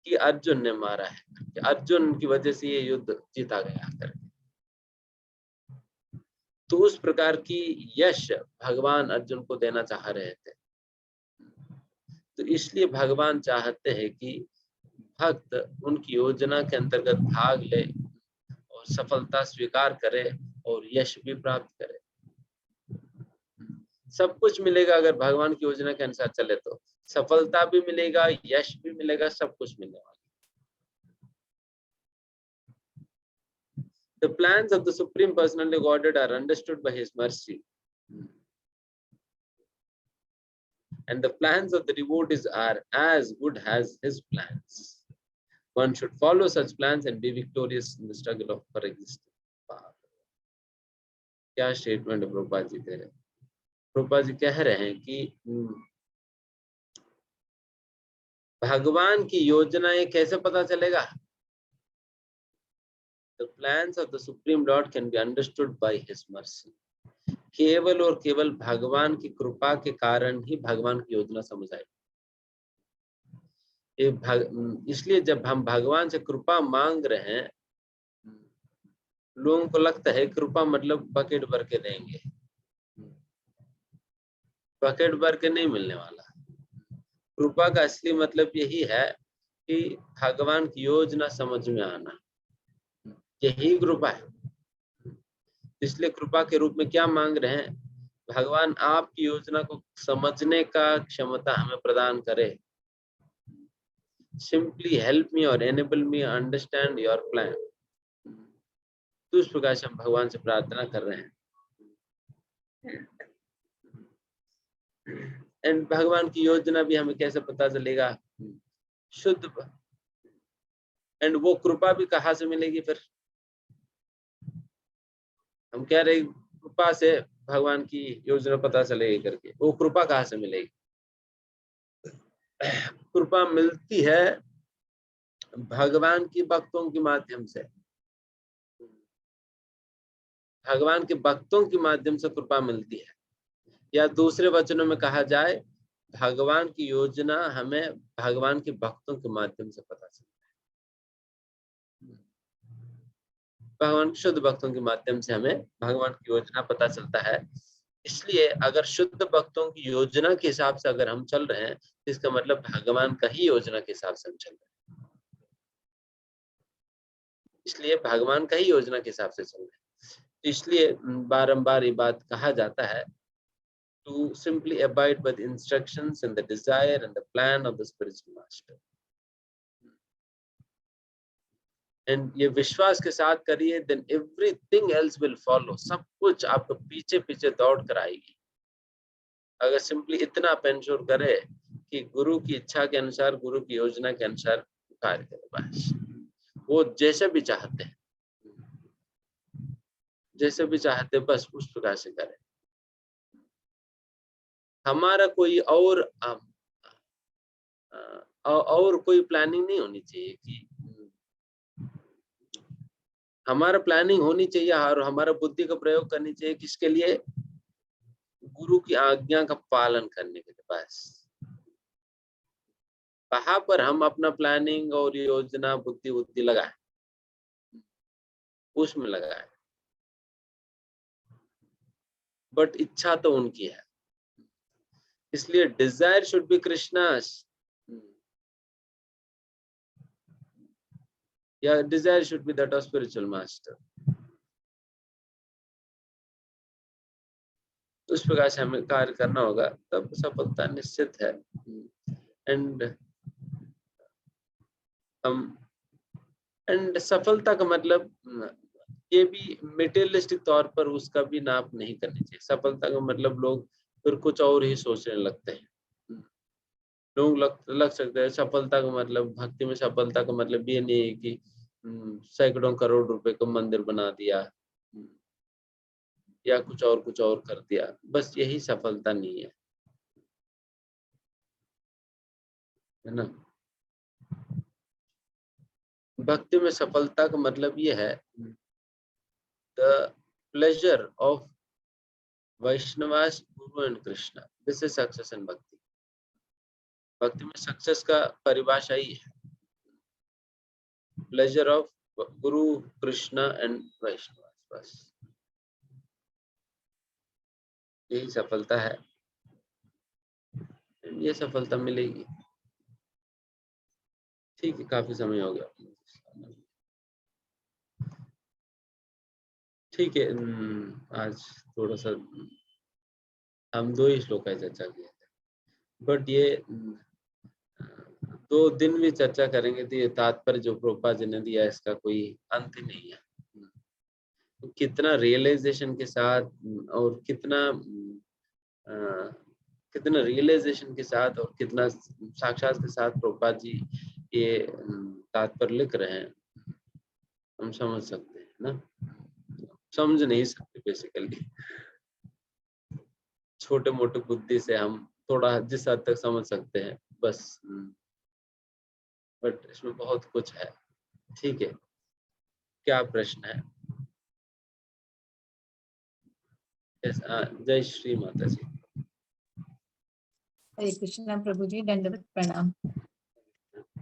Speaker 1: कि अर्जुन ने मारा है, कि अर्जुन की वजह से ये युद्ध जीता गया करके। तो उस प्रकार की यश भगवान अर्जुन को देना चाह रहे थे। तो इसलिए भगवान चाहते हैं कि भक्त उनकी योजना के अंतर्गत भाग ले और सफलता स्वीकार करे और यश भी प्राप्त करे। सब कुछ मिलेगा अगर भगवान की योजना के अनुसार चले तो। सफलता भी मिलेगा, यश भी मिलेगा, सब कुछ मिलने वाला। The plans of the Supreme Personality of Godhead are understood by His mercy, and the plans of the devotees are as good as His plans. One should follow such plans and be victorious in the struggle of for existence. क्या statement Prabhupada ji दे रहे हैं? प्रभुपाद जी कह रहे हैं कि भगवान की योजनाएं कैसे पता चलेगा? The plans of the Supreme Lord can be understood by His mercy. केवल और केवल भगवान की कृपा के कारण ही भगवान की योजना समझ आएगी। इसलिए जब हम भगवान से कृपा मांग रहे हैं, लोगों को लगता है कृपा मतलब बकेट भर के देंगे। बकेट भर के नहीं मिलने वाला। कृपा का असली मतलब यही है कि भगवान की योजना समझ में आना, यही कृपा है। इसलिए कृपा के रूप में क्या मांग रहे हैं? भगवान आपकी योजना को समझने का क्षमता हमें प्रदान करे। Simply help me or enable me understand your plan. तो इस प्रकार से हम भगवान से प्रार्थना कर रहे हैं। एंड भगवान की योजना भी हमें कैसे पता चलेगा? शुद्ध। एंड वो कृपा भी कहाँ से मिलेगी फिर? हम कह रहे कृपा से भगवान की योजना पता चलेगी करके, वो कृपा कहाँ से मिलेगी? कृपा मिलती है भगवान की भक्तों के माध्यम से। भगवान के भक्तों के माध्यम से कृपा मिलती है, या दूसरे वचनों में कहा जाए, भगवान की योजना हमें भगवान के भक्तों के माध्यम से पता चलता है। भगवान शुद्ध भक्तों के माध्यम से हमें भगवान की योजना पता चलता है। इसलिए अगर शुद्ध भक्तों की योजना के हिसाब से अगर हम चल रहे हैं, तो इसका मतलब भगवान का ही योजना के हिसाब से हम चल रहे हैं। इसलिए भगवान का ही योजना के हिसाब से चल रहे हैं। इसलिए बारंबार ये बात कहा जाता है, to simply abide by the instructions and the desire and the plan of the spiritual master. And ये विश्वास के साथ करिए, then everything else will follow. सब कुछ आपको पीछे पीछे दौड़ कर आएगी। अगर सिंपली इतना आप इंश्योर करे कि गुरु की इच्छा के अनुसार, गुरु की योजना के अनुसार कार्य करें, बस वो जैसे भी चाहते हैं, जैसे भी चाहते हैं, बस उस प्रकार से करें। हमारा कोई और कोई प्लानिंग नहीं होनी चाहिए कि हमारा प्लानिंग होनी चाहिए और हमारा बुद्धि का प्रयोग करनी चाहिए किसके लिए? गुरु की आज्ञा का पालन करने के लिए। बस वहां पर हम अपना प्लानिंग और योजना बुद्धि लगाएं, उसमें लगाएं, बट इच्छा तो उनकी है। इसलिए डिजायर शुड बी कृष्णास, या desire should be that of spiritual master. उस प्रकार से हमें कार्य करना होगा, तब सफलता निश्चित है। एंड सफलता का मतलब ये भी मेटेरियलिस्टिक तौर पर उसका भी नाप नहीं करनी चाहिए। सफलता का मतलब लोग फिर कुछ और ही सोचने लगते हैं। लोग लग सकते हैं सफलता का मतलब, भक्ति में सफलता का मतलब ये नहीं है कि सैकड़ों करोड़ रुपए का मंदिर बना दिया या कुछ और कर दिया, बस यही सफलता नहीं है ना। भक्ति में सफलता का मतलब ये है, the pleasure of Vaishnavas Guru and Krishna, this is success in भक्ति। भक्ति में सक्सेस का परिभाषा ही है pleasure of Guru Krishna and Vaishnavas, बस यही सफलता है। ये सफलता मिलेगी। ठीक है, काफी समय हो गया। ठीक है, आज थोड़ा सा हम 2 ही श्लोक का चर्चा किए थे, बट ये 2 दिन भी चर्चा करेंगे तो ये तात्पर्य जो प्रभुपाद जी ने दिया इसका कोई अंत ही नहीं है। कितना रियलाइजेशन के साथ और अ, कितना रियलाइजेशन के साथ और कितना साक्षात के साथ प्रभुपाद जी ये तात्पर्य लिख रहे हैं, हम समझ सकते हैं ना। समझ नहीं सकते बेसिकली, छोटे मोटे बुद्धि से हम थोड़ा जिस हद तक समझ सकते हैं बस, बट इसमें बहुत कुछ है। ठीक है, क्या प्रश्न है? जय श्री माता जी।
Speaker 3: हरे कृष्णा प्रभु जी, दंडवत प्रणाम।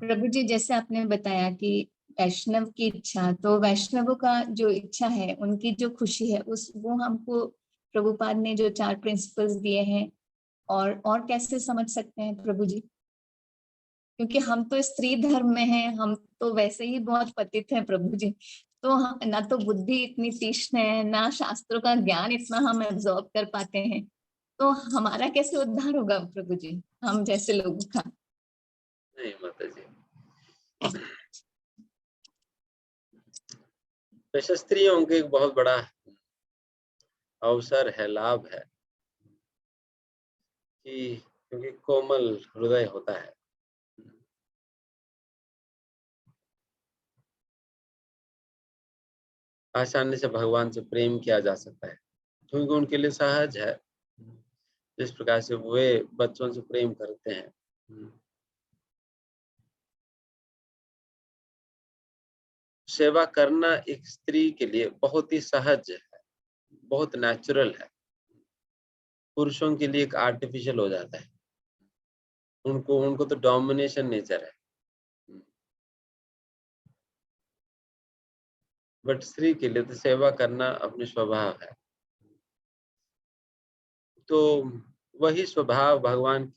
Speaker 3: प्रभु जी, जैसे आपने बताया कि वैष्णव की इच्छा, तो वैष्णवों का जो इच्छा है, उनकी जो खुशी है, वो हमको प्रभुपाद ने जो 4 प्रिंसिपल्स दिए हैं, और कैसे समझ सकते हैं प्रभु जी? क्योंकि हम तो स्त्री धर्म में हैं, हम तो वैसे ही बहुत पतित हैं प्रभु जी, तो ना तो बुद्धि इतनी तीक्ष्ण है, ना शास्त्रों का ज्ञान इतना हम एब्जॉर्ब कर पाते हैं, तो हमारा कैसे उद्धार होगा प्रभु जी, हम जैसे लोगों का?
Speaker 1: नहीं माता जी, वैसे स्त्रियों के एक बहुत बड़ा अवसर है, लाभ है कि क्योंकि कोमल हृदय होता है, आसानी से भगवान से प्रेम किया जा सकता है, क्योंकि उनके लिए सहज है जिस प्रकार से वे बच्चों से प्रेम करते हैं। सेवा करना एक स्त्री के लिए बहुत ही सहज है, बहुत नेचुरल है। पुरुषों के लिए एक आर्टिफिशियल हो जाता है, उनको तो डोमिनेशन नेचर है, बट स्त्री के लिए तो सेवा करना अपने स्वभाव है। तो वही स्वभाव भगवान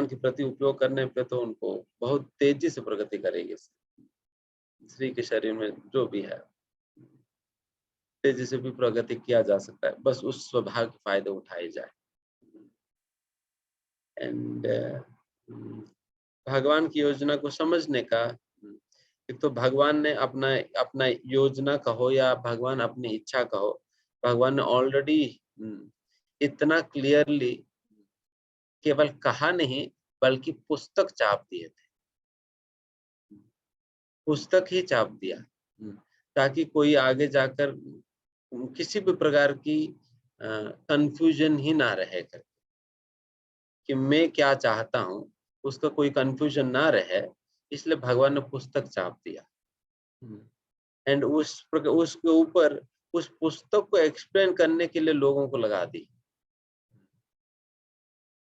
Speaker 1: के प्रति उपयोग करने पे तो उनको बहुत तेजी से प्रगति करेगी। स्त्री के शरीर में जो भी है तेजी से भी प्रगति किया जा सकता है, बस उस स्वभाव के फायदे उठाए जाए। एंड भगवान की योजना को समझने का, एक तो भगवान ने अपना अपना योजना कहो या भगवान अपनी इच्छा कहो, भगवान ने ऑलरेडी इतना क्लियरली केवल कहा नहीं बल्कि पुस्तक छाप दिए थे, पुस्तक ही छाप दिया ताकि कोई आगे जाकर किसी भी प्रकार की कंफ्यूजन ही ना रहे कर कि मैं क्या चाहता हूँ, उसका कोई कंफ्यूजन ना रहे, इसलिए भगवान ने पुस्तक छाप दिया। एंड उसके ऊपर उस पुस्तक को एक्सप्लेन करने के लिए लोगों को लगा दी,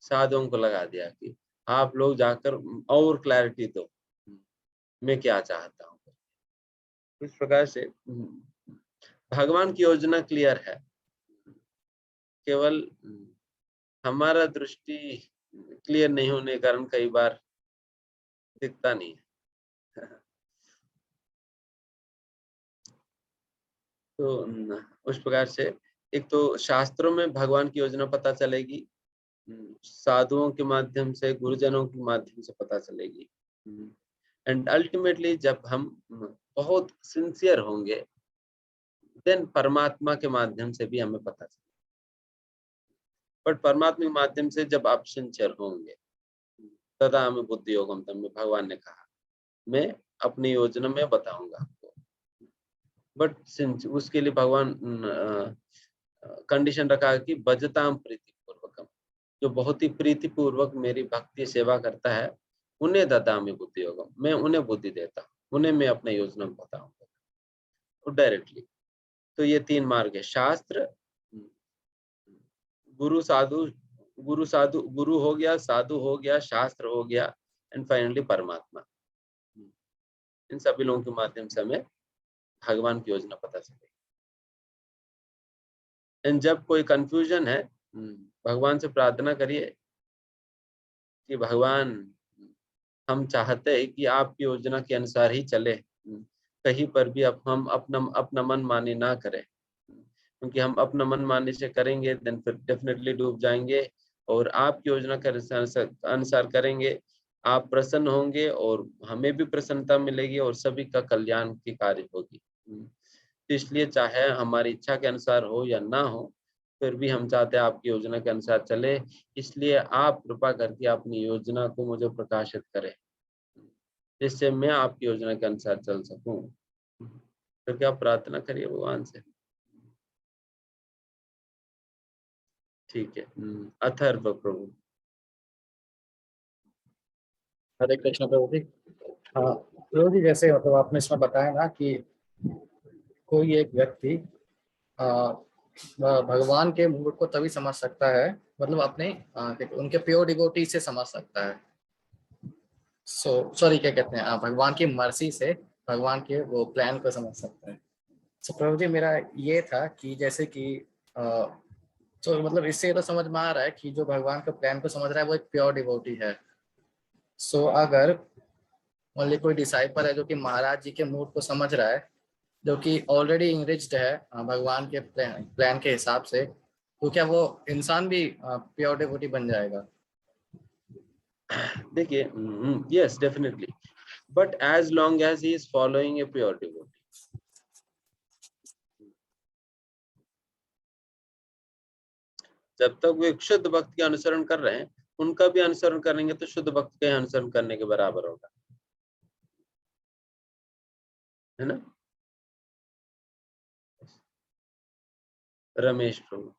Speaker 1: साधुओं को लगा दिया कि आप लोग जाकर और क्लैरिटी दो मैं क्या चाहता हूँ। इस प्रकार से भगवान की योजना क्लियर है, केवल हमारा दृष्टि क्लियर नहीं होने के कारण कई बार दिखता नहीं है। तो उस प्रकार से एक तो शास्त्रों में भगवान की योजना पता चलेगी, साधुओं के माध्यम से, गुरुजनों के माध्यम से पता चलेगी, एंड अल्टीमेटली जब हम बहुत सिंसियर होंगे देन परमात्मा के माध्यम से भी हमें पता चलेगा। बट परमात्मा के माध्यम से जब आप सिंसियर होंगे तदा हमें बुद्धि योगम तब में भगवान ने कहा मैं अपनी योजना में बताऊंगा आपको। बट सिंस उसके लिए भगवान कंडीशन रखा कि भजताम प्रीति पूर्वकम, जो बहुत ही प्रीति पूर्वक मेरी भक्ति सेवा करता है उन्हें ददामि बुद्धि योगम, मैं उन्हें बुद्धि देता हूँ, उन्हें मैं अपना योजना बताऊंगा तो डायरेक्टली। तो ये 3 मार्ग है, शास्त्र, गुरु हो गया, साधु हो गया, शास्त्र हो गया, एंड फाइनली परमात्मा। इन सभी लोगों के माध्यम से हमें भगवान की योजना पता चलेगी। एंड जब कोई कंफ्यूजन है भगवान से प्रार्थना करिए कि भगवान हम चाहते हैं कि आपकी योजना के अनुसार ही चले, कहीं पर भी अब हम अपना मन मानी ना करें, क्योंकि हम अपना मनमानी से करेंगे देन फिर डेफिनेटली डूब जाएंगे, और आपकी योजना के अनुसार करेंगे, आप प्रसन्न होंगे और हमें भी प्रसन्नता मिलेगी और सभी का कल्याण की कार्य होगी। तो इसलिए चाहे हमारी इच्छा के अनुसार हो या ना हो, फिर भी हम चाहते हैं आपकी योजना के अनुसार चले, इसलिए आप कृपा करके अपनी योजना को मुझे प्रकाशित करें, जिससे मैं आपकी योजना के अनुसार चल सकूं। तो क्या प्रार्थना करिए भगवान से। ठीक है। अथर्व प्रभु।
Speaker 4: हरे कृष्ण प्रभु जी। हाँ प्रभु जी, जैसे मतलब आपने इसमें बताया ना कि कोई एक व्यक्ति भगवान के मूड को तभी समझ सकता है, मतलब अपने उनके प्योर डिवोटी से समझ सकता है। सॉरी क्या कहते हैं, भगवान की मर्जी से भगवान के वो प्लान को समझ सकता है। तो प्रभु जी मेरा ये था कि जैसे कि तो मतलब इससे ये तो समझ में आ रहा है कि जो भगवान के प्लान को समझ रहा है वो एक प्योर डिवोटी है। अगर ओनली कोई डिसाइपल है जो कि महाराज जी के मूड को समझ रहा है, जो कि ऑलरेडी इंग्रिज्ड है भगवान के प्लान के हिसाब से, तो क्या वो इंसान भी प्योर डिवोटी बन जाएगा?
Speaker 1: देखिए, yes definitely, but as long as he is following a pure devotee, जब तक वो एक शुद्ध भक्त के अनुसरण कर रहे हैं, उनका भी अनुसरण करेंगे तो शुद्ध भक्त के अनुसरण करने के बराबर होगा, है ना। रमेश प्रभु।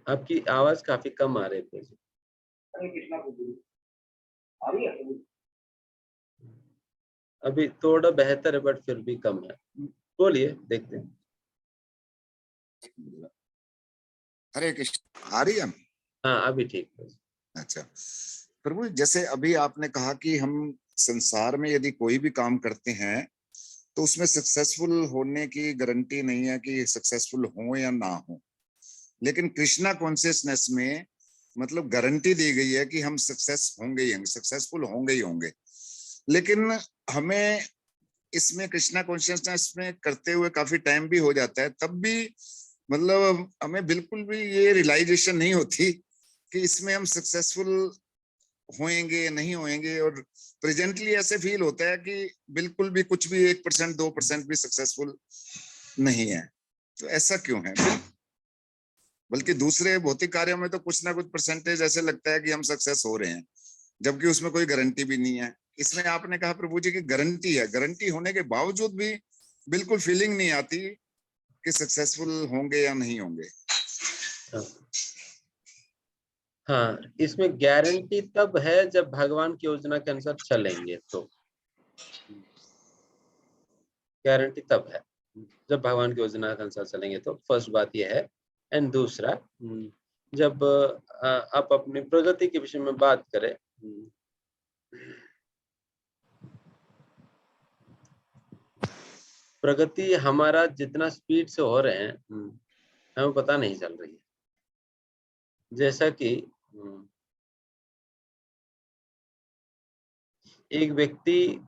Speaker 1: आपकी आवाज काफी कम आ रही थी। अभी थोड़ा बेहतर है बट फिर भी कम है, बोलिए देखते हैं।
Speaker 5: हरे कृष्ण, आ रही है?
Speaker 1: हाँ अभी ठीक है।
Speaker 5: अच्छा प्रभु, जैसे अभी आपने कहा कि हम संसार में यदि कोई भी काम करते हैं तो उसमें सक्सेसफुल होने की गारंटी नहीं है कि सक्सेसफुल हो या ना हो, लेकिन कृष्णा कॉन्शियसनेस में मतलब गारंटी दी गई है कि हम सक्सेसफुल होंगे ही होंगे। लेकिन हमें इसमें कृष्णा कॉन्शियसनेस में करते हुए काफी टाइम भी हो जाता है, तब भी मतलब हमें बिल्कुल भी ये रियलाइजेशन नहीं होती कि इसमें हम सक्सेसफुल होएंगे नहीं होएंगे, और प्रेजेंटली ऐसे फील होता है कि बिल्कुल भी कुछ भी 1% 2% भी सक्सेसफुल नहीं है। तो ऐसा क्यों है? बल्कि दूसरे भौतिक कार्यों में तो कुछ ना कुछ परसेंटेज ऐसे लगता है कि हम सक्सेस हो रहे हैं, जबकि उसमें कोई गारंटी भी नहीं है। इसमें आपने कहा प्रभु जी की गारंटी है, गारंटी होने के बावजूद भी बिल्कुल फीलिंग नहीं आती कि सक्सेसफुल होंगे या नहीं होंगे।
Speaker 1: हाँ, इसमें गारंटी तब है जब भगवान की योजना के अनुसार चलेंगे, तो गारंटी तब है जब भगवान की योजना के अनुसार चलेंगे, तो फर्स्ट बात यह है। एंड दूसरा, जब आप अपनी प्रगति के विषय में बात करें, प्रगति हमारा जितना स्पीड से हो रहे हैं हमें पता नहीं चल रही है। जैसा कि एक व्यक्ति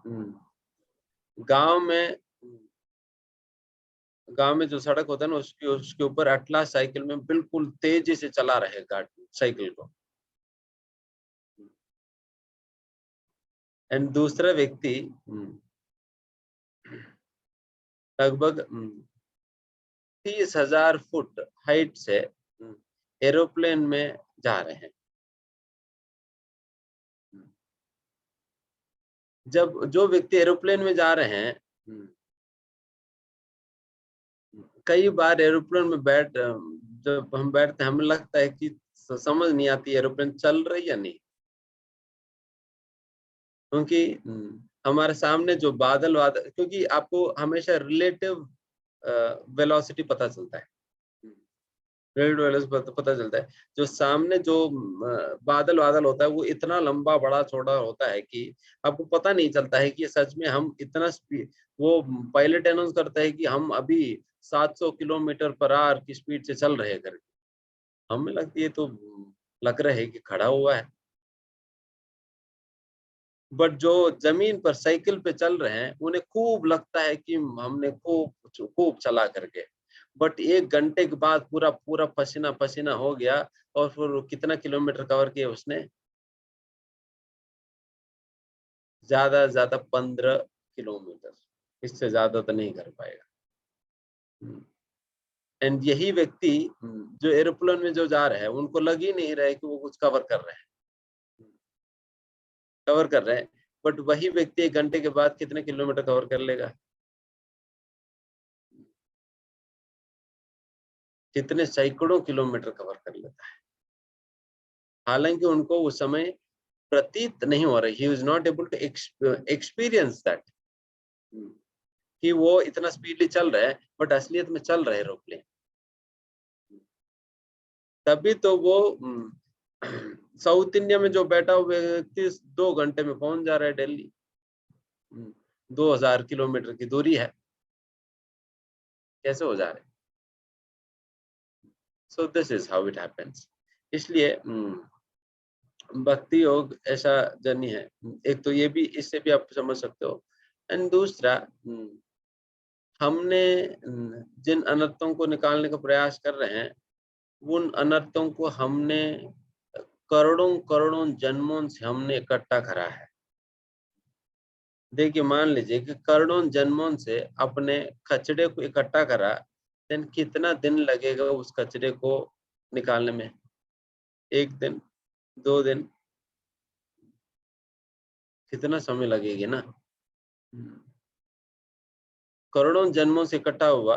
Speaker 1: गांव में जो सड़क होता है ना, उसके ऊपर अटलास साइकिल में बिल्कुल तेजी से चला रहे गाड़ी साइकिल को, एंड दूसरा व्यक्ति लगभग 30,000 फुट हाइट से एरोप्लेन में जा रहे हैं। जब जो व्यक्ति एरोप्लेन में जा रहे हैं, कई बार एरोप्लेन में जब हम बैठते हैं हमें लगता है कि समझ नहीं आती एरोप्लेन चल रही या नहीं, क्योंकि हमारे सामने जो बादल क्योंकि आपको हमेशा रिलेटिव वेलोसिटी पता चलता है, पता चलता है। जो सामने जो बादल होता है वो इतना लंबा बड़ा छोटा होता है कि आपको पता नहीं चलता है कि सच में हम इतना स्पीड, वो पायलट अनाउंस करता है कि हम अभी 700 किलोमीटर पर आवर की स्पीड से चल रहे करके, हमें लगती है तो लग रहा है कि खड़ा हुआ है। बट जो जमीन पर साइकिल पे चल रहे हैं उन्हें खूब लगता है कि हमने खूब चला करके, बट 1 घंटे के बाद पूरा पूरा पसीना पसीना हो गया और फिर कितना किलोमीटर कवर किया उसने, ज्यादा से ज्यादा 15 किलोमीटर, इससे ज्यादा तो नहीं कर पाएगा। एंड यही व्यक्ति जो एरोप्लेन में जो जा रहे हैं उनको लग ही नहीं रहा है कि वो कुछ कवर कर रहे हैं, बट वही व्यक्ति 1 घंटे के बाद कितने किलोमीटर कवर कर लेगा, कितने सैकड़ों किलोमीटर कवर कर लेता है। हालांकि उनको उस समय प्रतीत नहीं हो रहा, he is not able to experience that कि वो इतना स्पीडली चल रहा है, बट असलियत में चल रहे एरोप्लेन। तभी तो वो साउथ इंडिया में जो बैठा हुआ व्यक्ति 2 घंटे में पहुंच जा रहा है दिल्ली, 2000 किलोमीटर की दूरी है, कैसे हो जा रहा है? So this is how it happens. इसलिए भक्ति योग ऐसा जर्नी है। एक तो ये भी, इससे भी आप समझ सकते हो। एंड दूसरा, हमने जिन अनर्थों को निकालने का प्रयास कर रहे हैं, उन अनर्थों को हमने करोड़ों करोड़ों जन्मों से हमने इकट्ठा करा है। देखिए, मान लीजिए कि करोड़ों जन्मों से अपने कचड़े को इकट्ठा करा, देन कितना दिन लगेगा उस कचड़े को निकालने में? 1 दिन, 2 दिन, कितना समय लगेगा ना। करोड़ों जन्मों से इकट्ठा हुआ,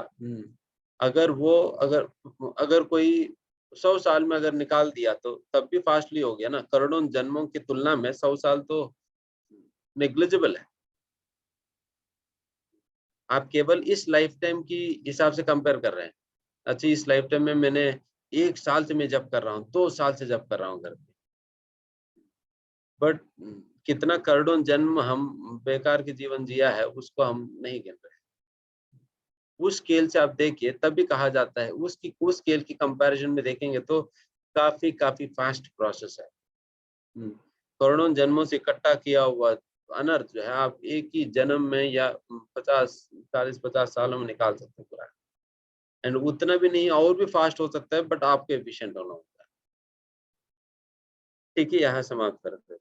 Speaker 1: अगर कोई 100 साल में अगर निकाल दिया तो तब भी फास्टली हो गया ना। करोड़ों जन्मों की तुलना में 100 साल तो नेग्लिजिबल है। आप केवल इस लाइफ टाइम की हिसाब से कंपेयर कर रहे हैं। अच्छा, इस लाइफ टाइम में मैंने 1 साल से मैं जप कर रहा हूँ, 2 साल से जप कर रहा हूँ घर पे, बट कितना करोड़ों जन्म हम बेकार के जीवन जिया है उसको हम नहीं गिन रहे। उस स्केल से आप देखिए, तब भी कहा जाता है, उस स्केल की कंपैरिजन में देखेंगे तो काफी फास्ट प्रोसेस है। करोड़ों जन्मों से इकट्ठा किया हुआ अनर्थ जो है आप एक ही जन्म में या 40-50 सालों में निकाल सकते हैं पूरा। एंड उतना भी नहीं, और भी फास्ट हो सकता है, बट आपको एफिशिएंट होना होता है। ठीक है, यहाँ समाप्त करते हैं।